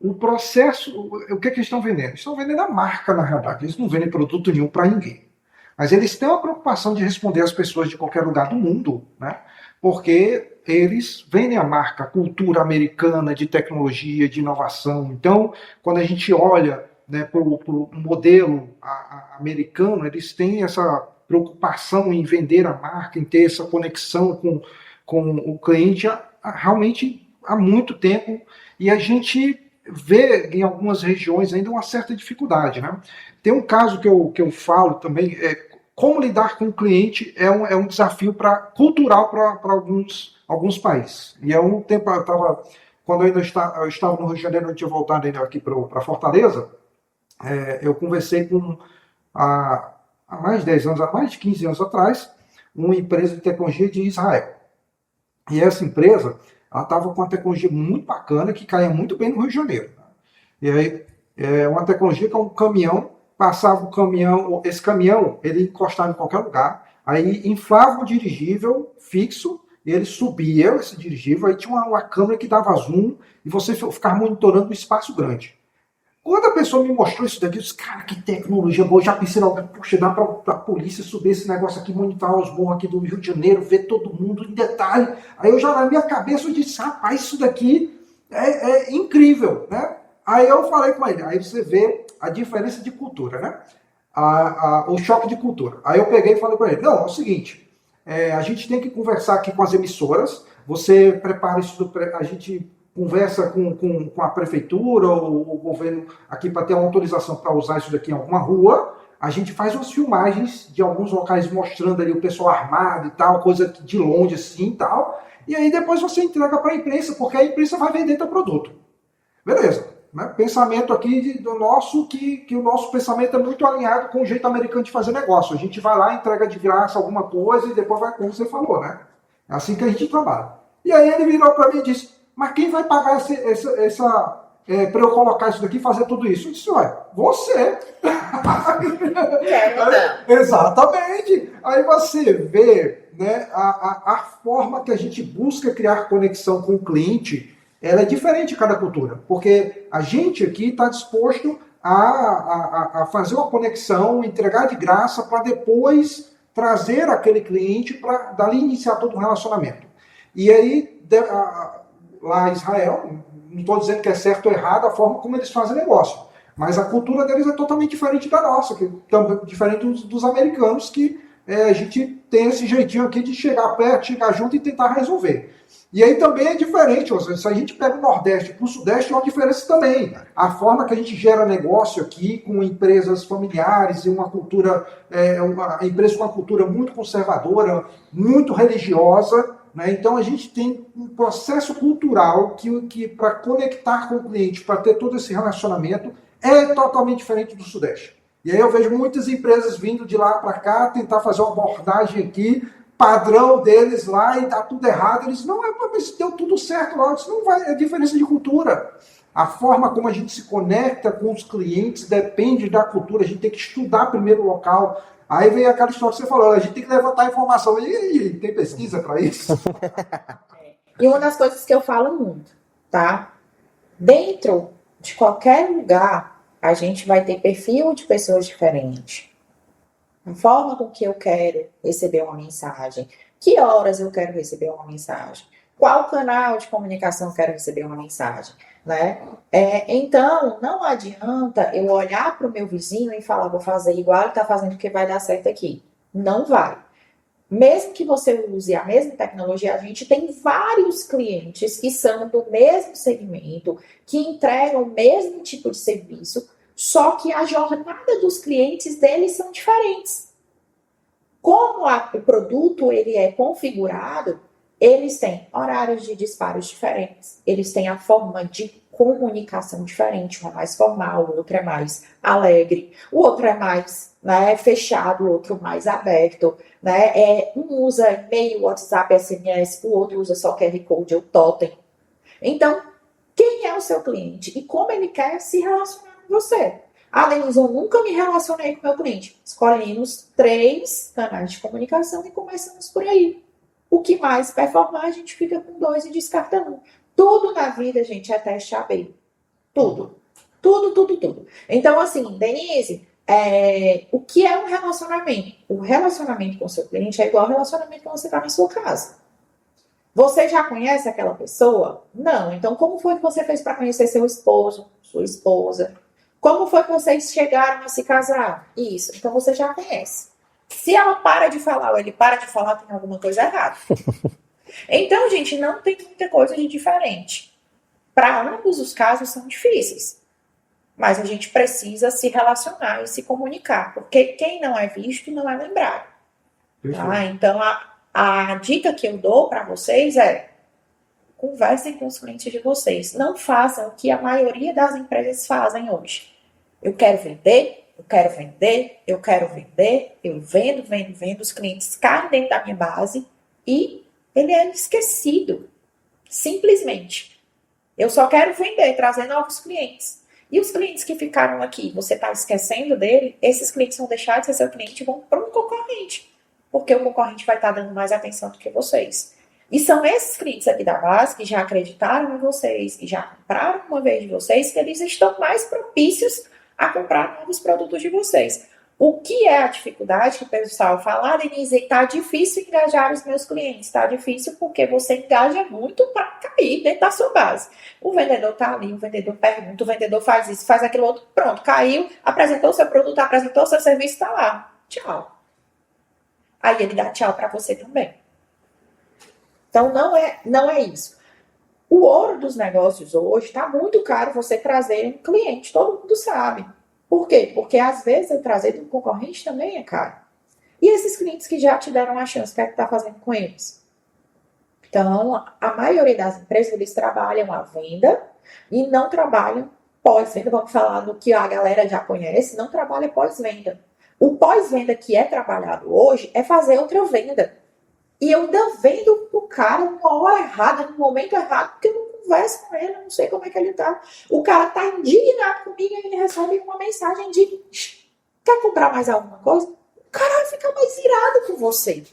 O processo, o que eles estão vendendo? Eles estão vendendo a marca, na realidade. Eles não vendem produto nenhum para ninguém. Mas eles têm uma preocupação de responder às pessoas de qualquer lugar do mundo, né? Porque eles vendem a marca, a cultura americana de tecnologia, de inovação. Então, quando a gente olha, né, para o modelo americano, eles têm essa preocupação em vender a marca, em ter essa conexão com o cliente realmente há muito tempo. E a gente vê em algumas regiões ainda uma certa dificuldade, né? Tem um caso que eu falo também, como lidar com o cliente é um desafio cultural para alguns países. E há um tempo, quando eu estava no Rio de Janeiro, eu tinha voltado ainda aqui para Fortaleza, eu conversei com, há mais de 10 anos, há mais de 15 anos atrás, uma empresa de tecnologia de Israel. E essa empresa, ela estava com uma tecnologia muito bacana que caía muito bem no Rio de Janeiro. E aí, é uma tecnologia que é um caminhão, passava o caminhão, esse caminhão, ele encostava em qualquer lugar, aí inflava o dirigível fixo, e ele subia esse dirigível, aí tinha uma câmera que dava zoom, e você ficava monitorando um espaço grande. Quando a pessoa me mostrou isso daqui, eu disse, cara, que tecnologia boa. Eu já pensei logo, puxa, dá pra polícia subir esse negócio aqui, monitorar os morros aqui do Rio de Janeiro, ver todo mundo em detalhe. Aí eu já, na minha cabeça, eu disse, rapaz, isso daqui é incrível, né? Aí eu falei com ele, aí você vê a diferença de cultura, né? O choque de cultura. Aí eu peguei e falei para ele, não, é o seguinte, a gente tem que conversar aqui com as emissoras, você prepara isso, a gente conversa com a prefeitura ou o governo aqui para ter uma autorização para usar isso daqui em alguma rua, a gente faz umas filmagens de alguns locais mostrando ali o pessoal armado e tal, coisa de longe assim e tal, e aí depois você entrega para a imprensa, porque a imprensa vai vender teu produto. Beleza. Né? Pensamento aqui do nosso, que o nosso pensamento é muito alinhado com o jeito americano de fazer negócio. A gente vai lá, entrega de graça alguma coisa e depois vai, como você falou, né? É assim que a gente trabalha. E aí ele virou para mim e disse, mas quem vai pagar para eu colocar isso daqui e fazer tudo isso? Eu disse, ué, você. Exatamente. Aí você vê, né, a forma que a gente busca criar conexão com o cliente, ela é diferente de cada cultura, porque a gente aqui está disposto a fazer uma conexão, entregar de graça para depois trazer aquele cliente para dali iniciar todo um relacionamento. E aí, lá em Israel, não estou dizendo que é certo ou errado a forma como eles fazem negócio, mas a cultura deles é totalmente diferente da nossa, diferente dos americanos, que a gente tem esse jeitinho aqui de chegar perto, chegar junto e tentar resolver. E aí também é diferente, se a gente pega o Nordeste para o Sudeste, é uma diferença também. A forma que a gente gera negócio aqui com empresas familiares e uma cultura, uma empresa com uma cultura muito conservadora, muito religiosa, né? Então a gente tem um processo cultural que para conectar com o cliente, para ter todo esse relacionamento, é totalmente diferente do Sudeste. E aí eu vejo muitas empresas vindo de lá para cá, tentar fazer uma abordagem aqui, padrão deles lá e dá tudo errado. Eles não é para ver se deu tudo certo lá. Isso não vai, é diferença de cultura. A forma como a gente se conecta com os clientes depende da cultura. A gente tem que estudar primeiro o local. Aí vem aquela história que você falou, a gente tem que levantar informação. E tem pesquisa para isso? E uma das coisas que eu falo muito, tá? Dentro de qualquer lugar, a gente vai ter perfil de pessoas diferentes. A forma com que eu quero receber uma mensagem, que horas eu quero receber uma mensagem, qual canal de comunicação eu quero receber uma mensagem, né? Então, não adianta eu olhar para o meu vizinho e falar, vou fazer igual ele está fazendo porque vai dar certo aqui. Não vai. Mesmo que você use a mesma tecnologia, a gente tem vários clientes que são do mesmo segmento, que entregam o mesmo tipo de serviço, só que a jornada dos clientes deles são diferentes. Como o produto ele é configurado, eles têm horários de disparos diferentes, eles têm a forma de comunicação diferente, um é mais formal, o outro é mais alegre, o outro é mais fechado, o outro mais aberto, um usa e-mail, WhatsApp, SMS, o outro usa só QR Code ou Totem. Então, quem é o seu cliente e como ele quer se relacionar com você? Denise, eu nunca me relacionei com meu cliente. Escolhemos 3 canais de comunicação e começamos por aí. O que mais performar, a gente fica com 2 e descarta 1. Tudo na vida, gente, é teste AB. Tudo. Tudo. Então, assim, Denise, o que é um relacionamento? O relacionamento com o seu cliente é igual ao relacionamento que você está na sua casa. Você já conhece aquela pessoa? Não. Então, como foi que você fez para conhecer seu esposo, sua esposa? Como foi que vocês chegaram a se casar? Isso. Então, você já conhece. Se ela para de falar ou ele para de falar, tem alguma coisa errada. Então, gente, não tem muita coisa de diferente. Para ambos os casos são difíceis. Mas a gente precisa se relacionar e se comunicar. Porque quem não é visto não é lembrado. Tá? Então, a dica que eu dou para vocês é: conversem com os clientes de vocês. Não façam o que a maioria das empresas fazem hoje. Eu quero vender, eu quero vender, eu vendo, os clientes caem dentro da minha base e ele é esquecido. Simplesmente. Eu só quero vender, trazer novos clientes. E os clientes que ficaram aqui, você está esquecendo dele, esses clientes vão deixar de ser seu cliente e vão para um concorrente. Porque o concorrente vai estar dando mais atenção do que vocês. E são esses clientes aqui da base que já acreditaram em vocês, que já compraram uma vez de vocês, que eles estão mais propícios a comprar novos produtos de vocês. O que é a dificuldade que o pessoal fala, Denise, está difícil engajar os meus clientes. Está difícil porque você engaja muito para cair dentro da sua base. O vendedor está ali, o vendedor pergunta, o vendedor faz isso, faz aquilo outro, pronto, caiu, apresentou o seu produto, apresentou o seu serviço, está lá. Tchau. Aí ele dá tchau para você também. Então não é isso. O ouro dos negócios hoje está muito caro você trazer um cliente, todo mundo sabe. Por quê? Porque às vezes eu trazer de um concorrente também é caro. E esses clientes que já te deram a chance, o que é que está fazendo com eles? Então, a maioria das empresas, eles trabalham a venda e não trabalham pós-venda. Vamos falar do que a galera já conhece, não trabalha pós-venda. O pós-venda que é trabalhado hoje é fazer outra venda. E eu ainda vendo o cara numa hora errada, no momento errado, porque eu não converso com ele, eu não sei como é que ele tá. O cara tá indignado comigo e ele recebe uma mensagem de quer comprar mais alguma coisa? O cara vai ficar mais irado com você.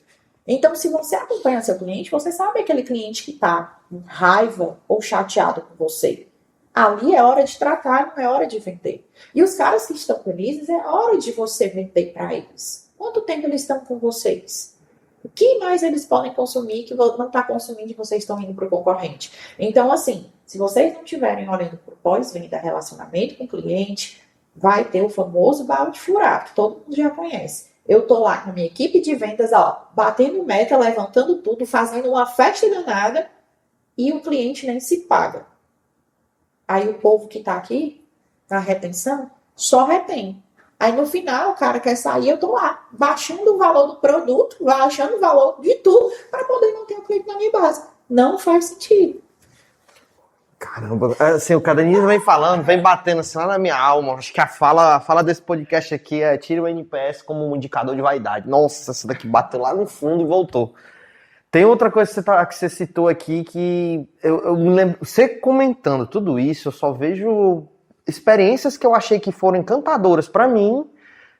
Então, se você acompanha seu cliente, você sabe aquele cliente que tá com raiva ou chateado com você. Ali é hora de tratar, não é hora de vender. E os caras que estão felizes, é hora de você vender para eles. Quanto tempo eles estão com vocês? O que mais eles podem consumir que não está consumindo e vocês estão indo para o concorrente? Então, assim, se vocês não estiverem olhando para o pós-venda, relacionamento com o cliente, vai ter o famoso balde furado, que todo mundo já conhece. Eu estou lá com a minha equipe de vendas, ó, batendo meta, levantando tudo, fazendo uma festa danada e o cliente nem se paga. Aí o povo que está aqui, na retenção, só retém. Aí no final, o cara quer sair, eu tô lá, baixando o valor do produto, baixando o valor de tudo, para poder manter o cliente na minha base. Não faz sentido. Caramba, assim, o Denise vem falando, vem batendo assim lá na minha alma. Acho que a fala desse podcast aqui é tira o NPS como um indicador de vaidade. Nossa, essa daqui bateu lá no fundo e voltou. Tem outra coisa que você citou aqui que eu me lembro. Você comentando tudo isso, eu só vejo experiências que eu achei que foram encantadoras para mim,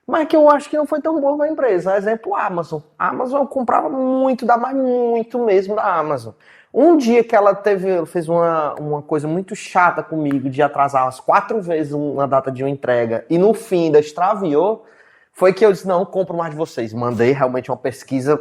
mas que eu acho que não foi tão boa para a empresa. Exemplo, a Amazon. A Amazon eu comprava muito, dá mais muito mesmo da Amazon. Um dia que ela fez uma coisa muito chata comigo, de atrasar umas 4 vezes uma data de uma entrega, e no fim ainda extraviou, foi que eu disse, não, compro mais de vocês. Mandei realmente uma pesquisa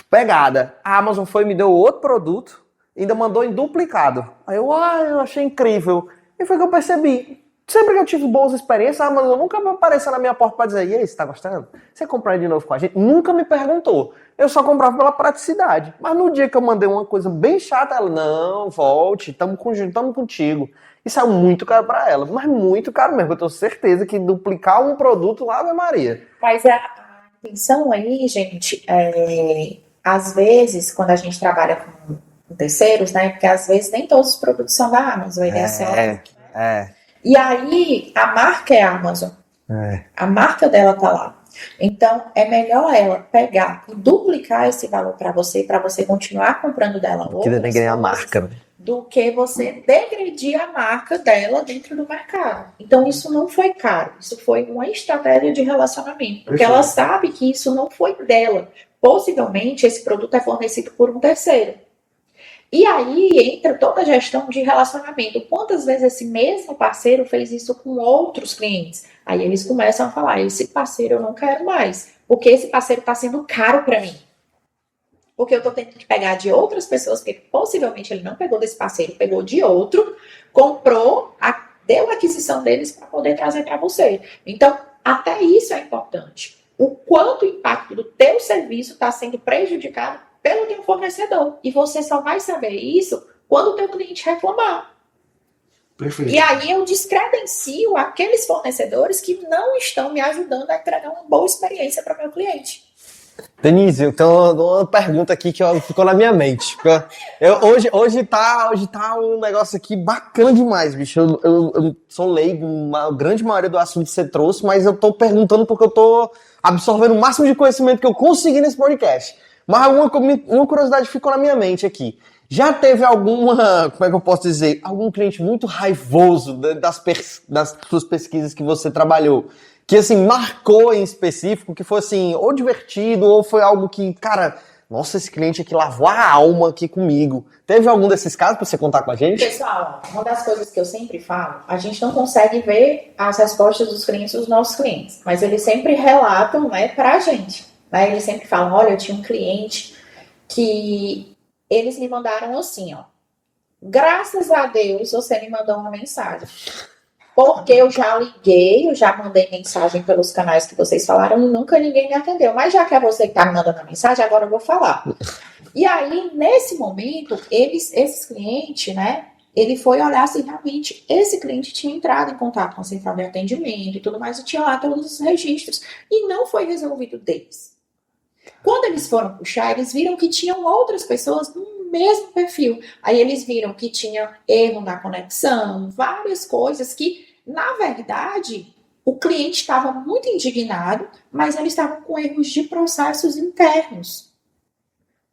pegada. A Amazon me deu outro produto, ainda mandou em duplicado. Aí eu achei incrível. E foi que eu percebi. Sempre que eu tive boas experiências, a Amazon nunca me apareceu na minha porta para dizer, e aí, você tá gostando? Você comprar de novo com a gente? Nunca me perguntou. Eu só comprava pela praticidade. Mas no dia que eu mandei uma coisa bem chata, ela, não, volte, tamo contigo. E saiu muito caro para ela, mas muito caro mesmo. Eu tenho certeza que duplicar um produto lá, Ave Maria. Mas a intenção aí, gente, às vezes, quando a gente trabalha com terceiros, né? Porque às vezes nem todos os produtos são da Amazon. E aí, a marca é a Amazon. A marca dela tá lá. Então, é melhor ela pegar e duplicar esse valor para você continuar comprando dela do que você degredir a marca dela dentro do mercado. Então, isso não foi caro. Isso foi uma estratégia de relacionamento. Porque ela sabe que isso não foi dela. Possivelmente, esse produto é fornecido por um terceiro. E aí entra toda a gestão de relacionamento. Quantas vezes esse mesmo parceiro fez isso com outros clientes? Aí eles começam a falar, esse parceiro eu não quero mais, porque esse parceiro está sendo caro para mim. Porque eu estou tendo que pegar de outras pessoas, porque possivelmente ele não pegou desse parceiro, pegou de outro, comprou, deu a aquisição deles para poder trazer para você. Então, até isso é importante. O quanto o impacto do teu serviço está sendo prejudicado pelo teu fornecedor. E você só vai saber isso quando o teu cliente reclamar. Perfeito. E aí eu descredencio aqueles fornecedores que não estão me ajudando a entregar uma boa experiência para o meu cliente. Denise, então uma pergunta aqui que ficou na minha mente. Hoje tá um negócio aqui bacana demais, bicho. Eu sou leigo, a grande maioria do assunto que você trouxe, mas eu tô perguntando porque eu tô absorvendo o máximo de conhecimento que eu consegui nesse podcast. Mas uma curiosidade ficou na minha mente aqui. Já teve alguma, como é que eu posso dizer, algum cliente muito raivoso das suas pesquisas que você trabalhou? Que, assim, marcou em específico, que foi, assim, ou divertido, ou foi algo que, cara, nossa, esse cliente aqui lavou a alma aqui comigo. Teve algum desses casos pra você contar com a gente? Pessoal, uma das coisas que eu sempre falo, a gente não consegue ver as respostas dos clientes dos nossos clientes, mas eles sempre relatam, né, pra gente. Né? Eles sempre falam, olha, eu tinha um cliente que eles me mandaram assim, ó, graças a Deus você me mandou uma mensagem. Porque eu já liguei, eu já mandei mensagem pelos canais que vocês falaram e nunca ninguém me atendeu. Mas já que é você que está me mandando a mensagem, agora eu vou falar. E aí, nesse momento, esses clientes, né, ele foi olhar se realmente esse cliente tinha entrado em contato com a central de atendimento e tudo mais, e tinha lá todos os registros. E não foi resolvido deles. Quando eles foram puxar, eles viram que tinham outras pessoas no mesmo perfil. Aí eles viram que tinha erro na conexão, várias coisas que, na verdade, o cliente estava muito indignado, mas eles estavam com erros de processos internos.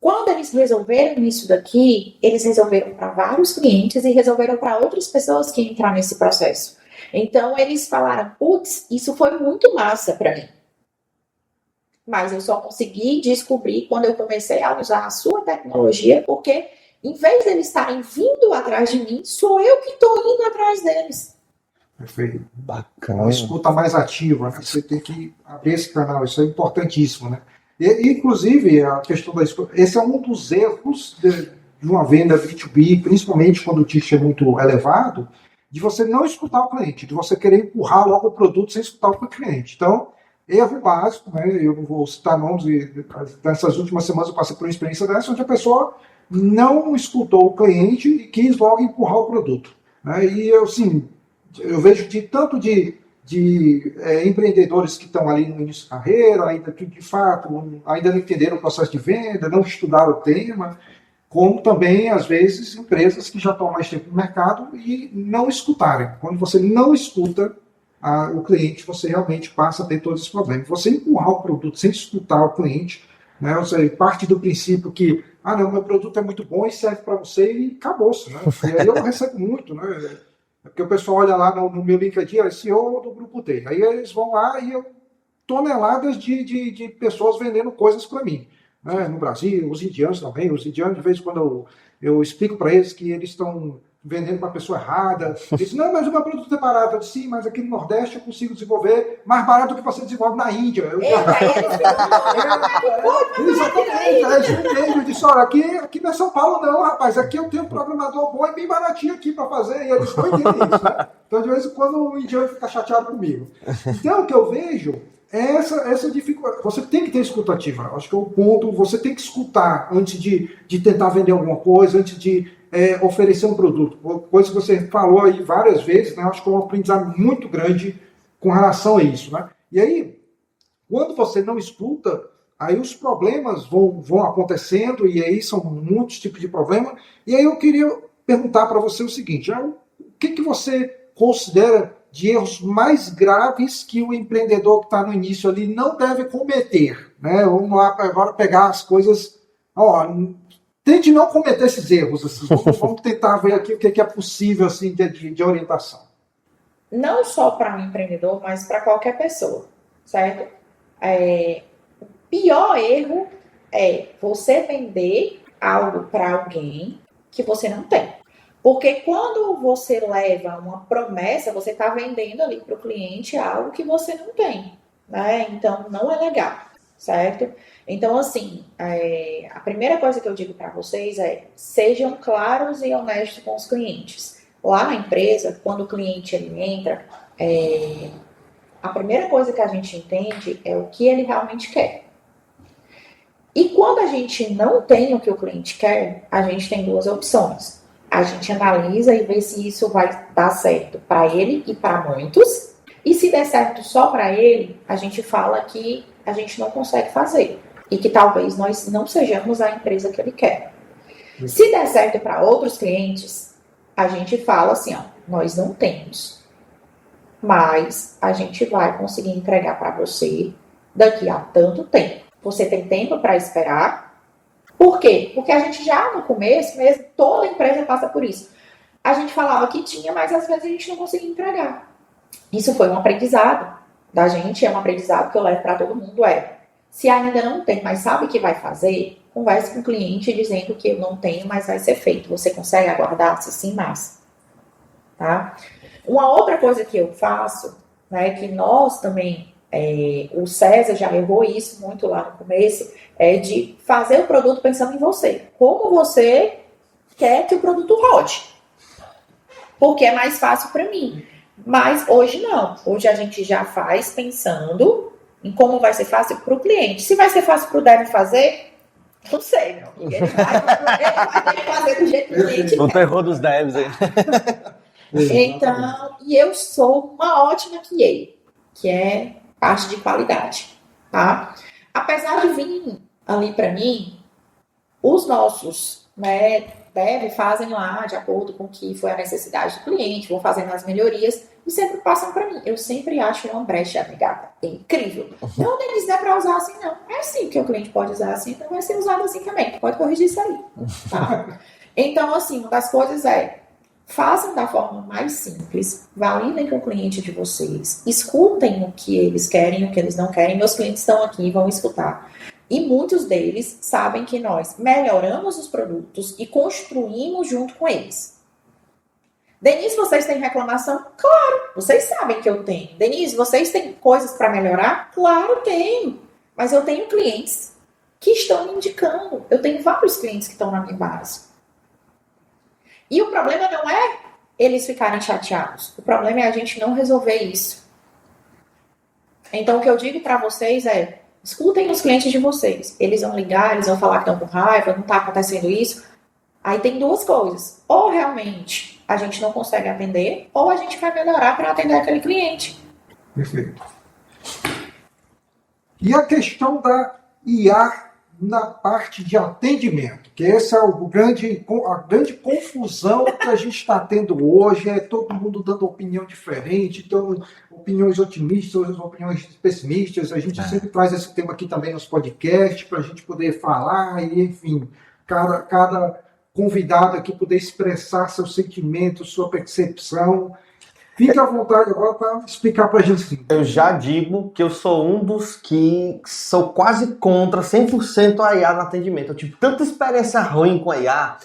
Quando eles resolveram isso daqui, eles resolveram para vários clientes e resolveram para outras pessoas que entraram nesse processo. Então, eles falaram, putz, isso foi muito massa para mim. Mas eu só consegui descobrir quando eu comecei a usar a sua tecnologia, porque em vez de eles estarem vindo atrás de mim, sou eu que estou indo atrás deles. Perfeito. Bacana. Uma escuta mais ativa, né? Você tem que abrir esse canal, isso é importantíssimo, né? E, inclusive, a questão da escuta, esse é um dos erros de uma venda B2B, principalmente quando o ticket é muito elevado, de você não escutar o cliente, de você querer empurrar logo o produto sem escutar o cliente. Então, erro básico, né? Eu não vou citar nomes, nessas últimas semanas eu passei por uma experiência dessa, onde a pessoa não escutou o cliente e quis logo empurrar o produto. Né? E eu, assim, eu vejo tanto de empreendedores que estão ali no início de carreira, ainda que de fato ainda não entenderam o processo de venda, não estudaram o tema, como também, às vezes, empresas que já estão há mais tempo no mercado e não escutarem. Quando você não escuta o cliente, você realmente passa a ter todos esses problemas. Você empurrar o produto sem escutar o cliente, né? Você parte do princípio que, não, meu produto é muito bom e serve para você e acabou-se. Né? E aí eu recebo muito, né? Porque o pessoal olha lá no meu LinkedIn, CEO do Grupo T. Aí eles vão lá e toneladas de pessoas vendendo coisas para mim. Né? No Brasil, os indianos também. Os indianos, de vez em quando eu explico para eles que eles estão vendendo para a pessoa errada. Eles não, mas o meu produto é barato. Eu disse, sim, mas aqui no Nordeste eu consigo desenvolver mais barato do que você desenvolve na Índia. Exatamente. Eu disse, olha, aqui não é São Paulo não, rapaz. Aqui eu tenho um programador bom e bem baratinho aqui para fazer. E eles não entendem isso, né? Então, de vez em quando, o indiano fica chateado comigo. Então, o que eu vejo é essa dificuldade. Você tem que ter escutativa. Acho que é o ponto. Você tem que escutar antes de tentar vender alguma coisa, antes de oferecer um produto. Coisa que você falou aí várias vezes, né? Acho que é um aprendizado muito grande com relação a isso, né? E aí, quando você não escuta, aí os problemas vão acontecendo, e aí são muitos tipos de problemas. E aí eu queria perguntar para você o seguinte, o que você considera de erros mais graves que o empreendedor que está no início ali não deve cometer, né? Vamos lá agora pegar as coisas. Tente não cometer esses erros. Assim. Vamos tentar ver aqui o que é possível assim, de orientação. Não só para um empreendedor, mas para qualquer pessoa, certo? O pior erro é você vender algo para alguém que você não tem. Porque quando você leva uma promessa, você está vendendo ali para o cliente algo que você não tem, né? Então, não é legal, certo? Então, assim, a primeira coisa que eu digo para vocês é sejam claros e honestos com os clientes. Lá na empresa, quando o cliente ele entra, a primeira coisa que a gente entende é o que ele realmente quer. E quando a gente não tem o que o cliente quer, a gente tem duas opções. A gente analisa e vê se isso vai dar certo para ele e para muitos. E se der certo só para ele, a gente fala que a gente não consegue fazer. e que talvez nós não sejamos a empresa que ele quer. Se der certo para outros clientes, a gente fala assim, ó, nós não temos, mas a gente vai conseguir entregar para você daqui a tanto tempo. Você tem tempo para esperar. Por quê? Porque a gente já no começo mesmo, toda empresa passa por isso. A gente falava que tinha, mas às vezes a gente não conseguia entregar. Isso foi um aprendizado da gente, é um aprendizado que eu levo para todo mundo, se ainda não tem, mas sabe o que vai fazer, converse com o cliente dizendo que eu não tenho, mas vai ser feito. Você consegue aguardar? Se sim, massa. Tá? Uma outra coisa que eu faço, né, que nós também, o César já errou isso muito lá no começo, é de fazer o produto pensando em você. Como você quer que o produto rode. Porque é mais fácil para mim. Mas hoje não. Hoje a gente já faz pensando em como vai ser fácil para o cliente. Se vai ser fácil para o Dev fazer, não sei, meu amigo. Ele vai ter que fazer do jeito que o cliente quer. O terror dos devs aí. Então, e eu sou uma ótima QA, que é parte de qualidade, tá? Apesar de vir ali para mim, os nossos, né, dev fazem lá de acordo com o que foi a necessidade do cliente, vão fazendo as melhorias e sempre passam para mim. Eu sempre acho uma brecha, gata. É incrível. Não, Denise, não é para usar assim, não. É assim que o cliente pode usar assim, então vai ser usado assim também. Pode corrigir isso aí. Tá? Então, assim, uma das coisas façam da forma mais simples, validem com o cliente de vocês, escutem o que eles querem, o que eles não querem. Meus clientes estão aqui e vão escutar. E muitos deles sabem que nós melhoramos os produtos e construímos junto com eles. Denise, vocês têm reclamação? Claro, vocês sabem que eu tenho. Denise, vocês têm coisas para melhorar? Claro, tenho. Mas eu tenho clientes que estão me indicando. Eu tenho vários clientes que estão na minha base. E o problema não é eles ficarem chateados. O problema é a gente não resolver isso. Então, o que eu digo para vocês escutem os clientes de vocês. Eles vão ligar, eles vão falar que estão com raiva, não está acontecendo isso. Aí tem duas coisas. Ou realmente a gente não consegue atender, ou a gente vai melhorar para atender aquele cliente. Perfeito. E a questão da IA na parte de atendimento, que essa é a grande confusão que a gente está tendo hoje, todo mundo dando opinião diferente, então, opiniões otimistas, opiniões pessimistas, a gente sempre traz esse tema aqui também nos podcasts, para a gente poder falar, e enfim, cada convidado aqui poder expressar seu sentimento, sua percepção. Fique à vontade agora para explicar para a gente. Eu já digo que eu sou um dos que sou quase contra 100% a IA no atendimento. Eu tive tanta experiência ruim com a IA.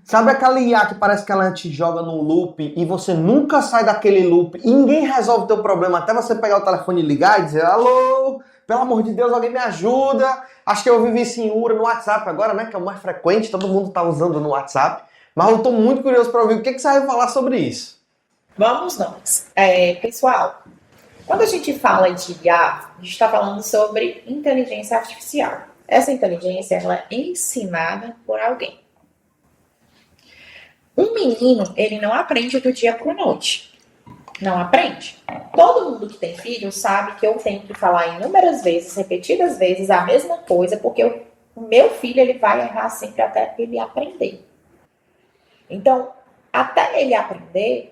Sabe aquela IA que parece que ela te joga num loop e você nunca sai daquele loop e ninguém resolve o teu problema até você pegar o telefone e ligar e dizer: alô, pelo amor de Deus, alguém me ajuda. Acho que eu vivi isso em URA no WhatsApp agora, né? Que é o mais frequente, todo mundo tá usando no WhatsApp. Mas eu tô muito curioso para ouvir o que você vai falar sobre isso. Vamos nós. Pessoal, quando a gente fala de IA, a gente está falando sobre inteligência artificial. Essa inteligência ela é ensinada por alguém. Um menino, ele não aprende do dia para a noite. Não aprende. Todo mundo que tem filho sabe que eu tenho que falar inúmeras vezes, repetidas vezes, a mesma coisa, porque o meu filho ele vai errar sempre até ele aprender. Então, até ele aprender,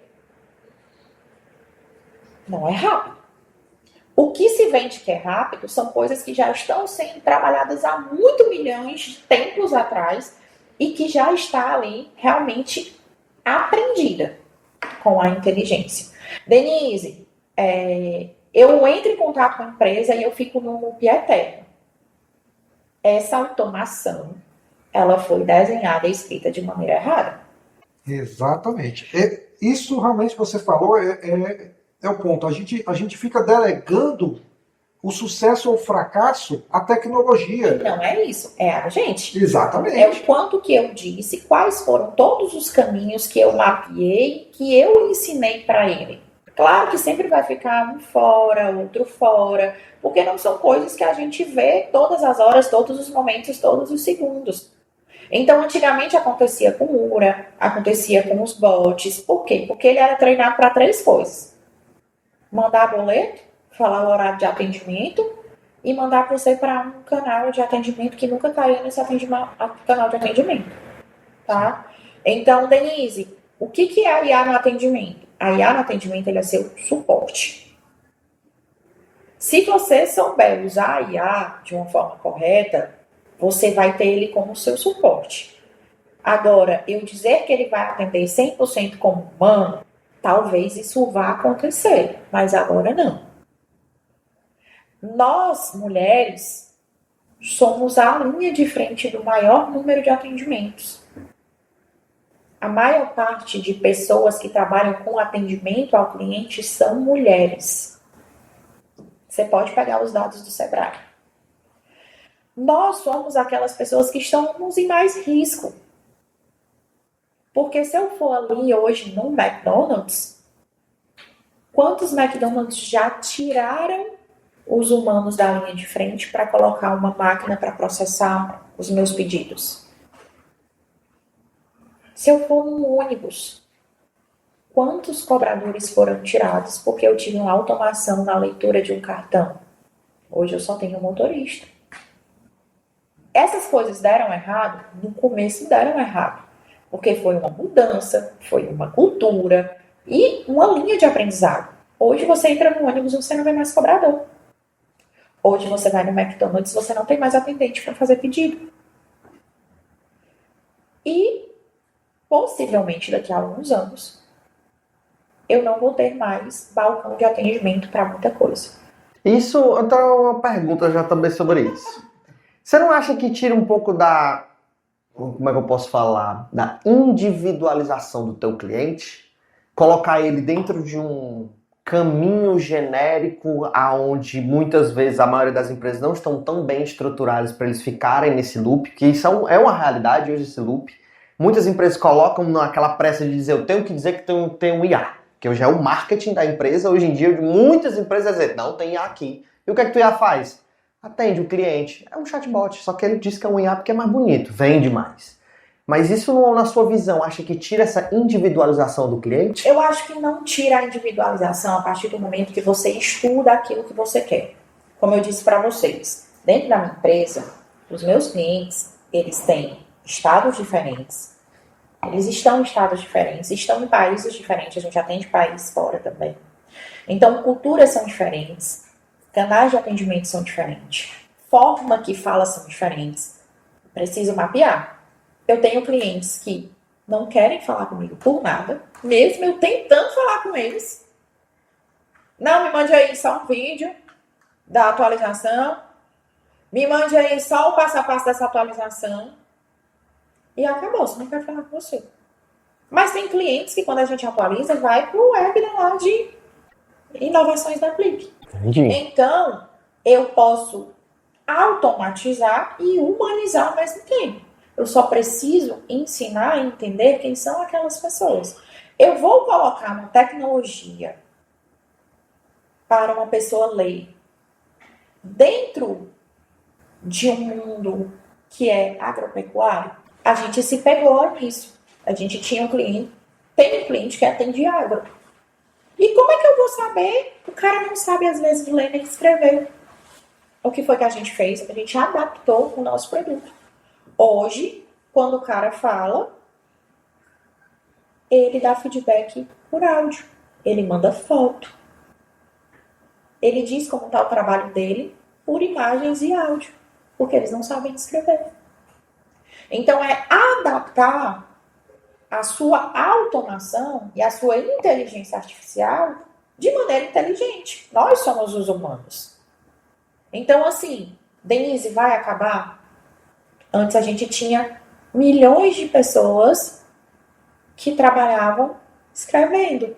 não é rápido. O que se vende que é rápido são coisas que já estão sendo trabalhadas há muito milhões de tempos atrás e que já está ali realmente aprendida com a inteligência. Denise, eu entro em contato com a empresa e eu fico no loop eterno. Essa automação, ela foi desenhada e escrita de maneira errada. Exatamente. Isso realmente você falou é o ponto. A gente fica delegando o sucesso ou o fracasso à tecnologia. Não é isso, é a gente. Exatamente. É o quanto que eu disse, quais foram todos os caminhos que eu mapeei, que eu ensinei para ele. Claro que sempre vai ficar um fora, outro fora, porque não são coisas que a gente vê todas as horas, todos os momentos, todos os segundos. Então, antigamente acontecia com o URA, acontecia com os bots. Por quê? Porque ele era treinado para 3 coisas. Mandar boleto, falar o horário de atendimento e mandar você para um canal de atendimento que nunca caiu nesse canal de atendimento, tá? Então, Denise, o que é a IA no atendimento? A IA no atendimento ele é seu suporte. Se você souber usar a IA de uma forma correta, você vai ter ele como seu suporte. Agora, eu dizer que ele vai atender 100% como humano, talvez isso vá acontecer, mas agora não. Nós, mulheres, somos a linha de frente do maior número de atendimentos. A maior parte de pessoas que trabalham com atendimento ao cliente são mulheres. Você pode pegar os dados do Sebrae. Nós somos aquelas pessoas que estamos em mais risco. Porque se eu for ali hoje no McDonald's, quantos McDonald's já tiraram os humanos da linha de frente para colocar uma máquina para processar os meus pedidos? Se eu for num ônibus, quantos cobradores foram tirados porque eu tive uma automação na leitura de um cartão? Hoje eu só tenho um motorista. Essas coisas deram errado? No começo deram errado. Porque foi uma mudança, foi uma cultura e uma linha de aprendizado. Hoje você entra no ônibus e você não vê mais cobrador. Hoje você vai no McDonald's e você não tem mais atendente para fazer pedido. E, possivelmente, daqui a alguns anos, eu não vou ter mais balcão de atendimento para muita coisa. Isso, eu tenho uma pergunta já também sobre isso. Você não acha que tira um pouco da, como é que eu posso falar, da individualização do teu cliente? Colocar ele dentro de um caminho genérico aonde muitas vezes a maioria das empresas não estão tão bem estruturadas para eles ficarem nesse loop, que isso é uma realidade hoje, esse loop. Muitas empresas colocam naquela pressa de dizer, eu tenho que dizer que tem um IA, que hoje é o marketing da empresa. Hoje em dia, muitas empresas dizem, não, tem IA aqui. E o que é que o IA faz? Atende o cliente. É um chatbot, só que ele diz que é um IA porque é mais bonito, vende mais. Mas isso, na sua visão, acha que tira essa individualização do cliente? Eu acho que não tira a individualização a partir do momento que você estuda aquilo que você quer. Como eu disse para vocês, dentro da minha empresa, os meus clientes, eles têm estados diferentes. Eles estão em estados diferentes, estão em países diferentes, a gente atende países fora também. Então, culturas são diferentes, canais de atendimento são diferentes, forma que fala são diferentes. Preciso mapear. Eu tenho clientes que não querem falar comigo por nada, mesmo eu tentando falar com eles. Não, me mande aí só um vídeo da atualização, me mande aí só o passo a passo dessa atualização e acabou, você não quer falar com você. Mas tem clientes que quando a gente atualiza, vai pro webinar de inovações da Clique. Entendi. Então, eu posso automatizar e humanizar ao mesmo tempo. Eu só preciso ensinar e entender quem são aquelas pessoas. Eu vou colocar uma tecnologia para uma pessoa ler dentro de um mundo que é agropecuário. A gente se pegou nisso. A gente tinha tem um cliente que atende agro. E como é que eu vou saber? O cara não sabe, às vezes, ler nem escrever. O que foi que a gente fez? A gente adaptou o nosso produto. Hoje, quando o cara fala, ele dá feedback por áudio. Ele manda foto. Ele diz como está o trabalho dele por imagens e áudio. Porque eles não sabem escrever. Então, é adaptar a sua automação e a sua inteligência artificial de maneira inteligente. Nós somos os humanos. Então, assim, Denise, vai acabar? Antes a gente tinha milhões de pessoas que trabalhavam escrevendo,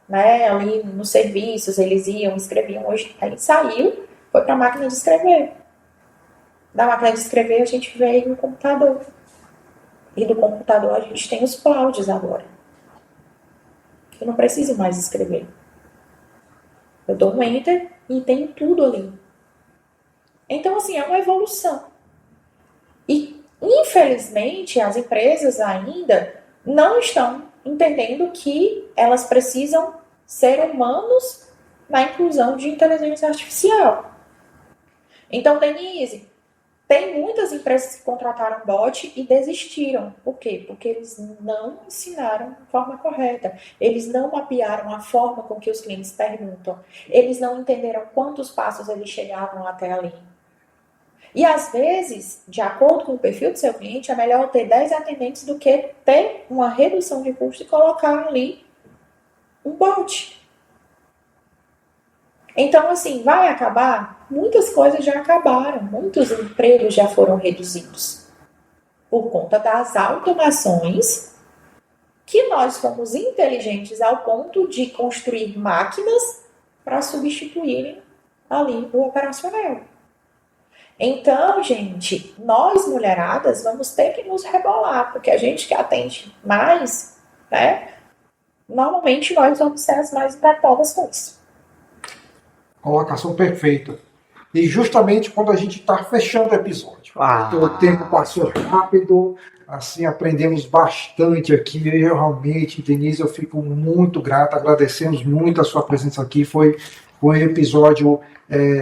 né? Ali nos serviços, eles iam, escreviam. Hoje, aí saiu, foi para a máquina de escrever. Da máquina de escrever, a gente veio no computador. E do computador, a gente tem os clouds agora. Eu não preciso mais escrever. Eu dou um enter e tenho tudo ali. Então, assim, é uma evolução. E, infelizmente, as empresas ainda não estão entendendo que elas precisam ser humanos na inclusão de inteligência artificial. Então, Denise, tem muitas empresas que contrataram bot e desistiram. Por quê? Porque eles não ensinaram de forma correta. Eles não mapearam a forma com que os clientes perguntam. Eles não entenderam quantos passos eles chegavam até ali. E às vezes, de acordo com o perfil do seu cliente, é melhor ter 10 atendentes do que ter uma redução de custo e colocar ali um bot. Então, assim, vai acabar? Muitas coisas já acabaram, muitos empregos já foram reduzidos por conta das automações que nós fomos inteligentes ao ponto de construir máquinas para substituírem ali o operacional. Então, gente, nós mulheradas vamos ter que nos rebolar, porque a gente que atende mais, né, normalmente nós vamos ser as mais impactadas com isso. Colocação perfeita. E justamente quando a gente está fechando o episódio. O tempo passou rápido, assim, aprendemos bastante aqui. Eu realmente, Denise, eu fico muito grato, agradecemos muito a sua presença aqui. Foi um episódio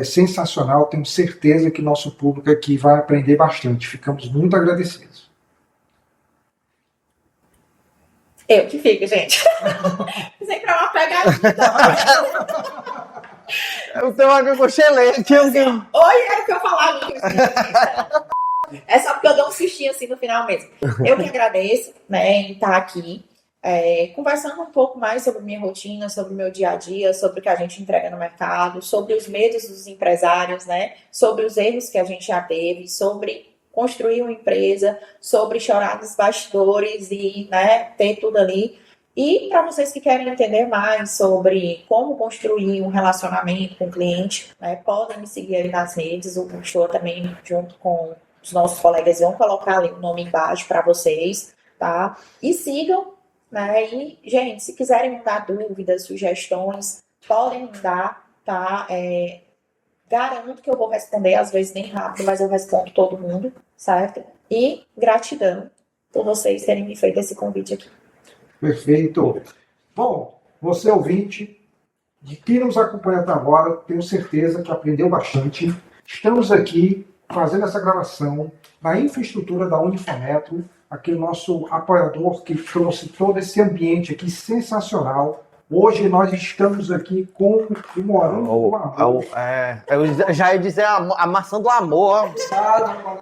sensacional, tenho certeza que nosso público aqui vai aprender bastante. Ficamos muito agradecidos. Eu que fico, gente. Sempre é uma pegadinha. Eu tenho uma cochilete. Oi, era o que eu falava. É só porque eu dou um sustinho assim no final mesmo. Eu que agradeço, né, em estar aqui, conversando um pouco mais sobre minha rotina, sobre o meu dia a dia, sobre o que a gente entrega no mercado, sobre os medos dos empresários, né, sobre os erros que a gente já teve, sobre construir uma empresa, sobre chorar nos bastidores e, né, ter tudo ali. E para vocês que querem entender mais sobre como construir um relacionamento com o cliente, né, podem me seguir aí nas redes. O show também, junto com os nossos colegas, vão colocar ali o nome embaixo para vocês, tá? E sigam, né? E, gente, se quiserem mandar dúvidas, sugestões, podem mandar, tá? Garanto que eu vou responder, às vezes nem rápido, mas eu respondo todo mundo, certo? E gratidão por vocês terem me feito esse convite aqui. Perfeito. Bom, você ouvinte, de quem nos acompanha até agora, tenho certeza que aprendeu bastante. Estamos aqui fazendo essa gravação na infraestrutura da Unifometro, aqui o nosso apoiador que trouxe todo esse ambiente aqui sensacional. Hoje nós estamos aqui com o Morango do Amor. Eu já ia dizer a maçã do amor.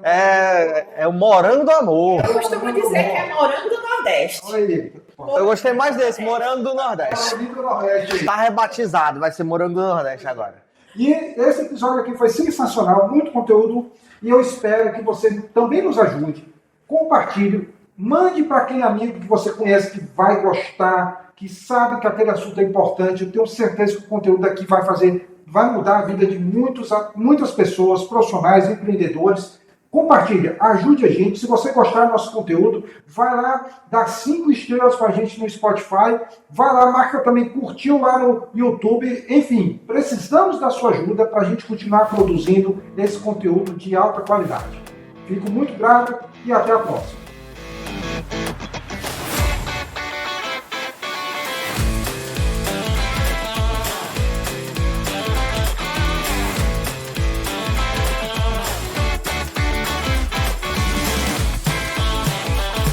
É o morango do amor. Eu costumo dizer que é morango do Nordeste. Olha aí. Eu gostei mais desse, morango do Nordeste. Tá rebatizado, vai ser morango do Nordeste agora. E esse episódio aqui foi sensacional, muito conteúdo, e eu espero que você também nos ajude. Compartilhe, mande para aquele amigo que você conhece que vai gostar, que sabe que aquele assunto é importante. Eu tenho certeza que o conteúdo aqui vai mudar a vida de muitas pessoas, profissionais, empreendedores. Compartilha, ajude a gente. Se você gostar do nosso conteúdo, vai lá, dá 5 estrelas para a gente no Spotify. Vai lá, marca também, curtiu lá no YouTube. Enfim, precisamos da sua ajuda para a gente continuar produzindo esse conteúdo de alta qualidade. Fico muito grato e até a próxima.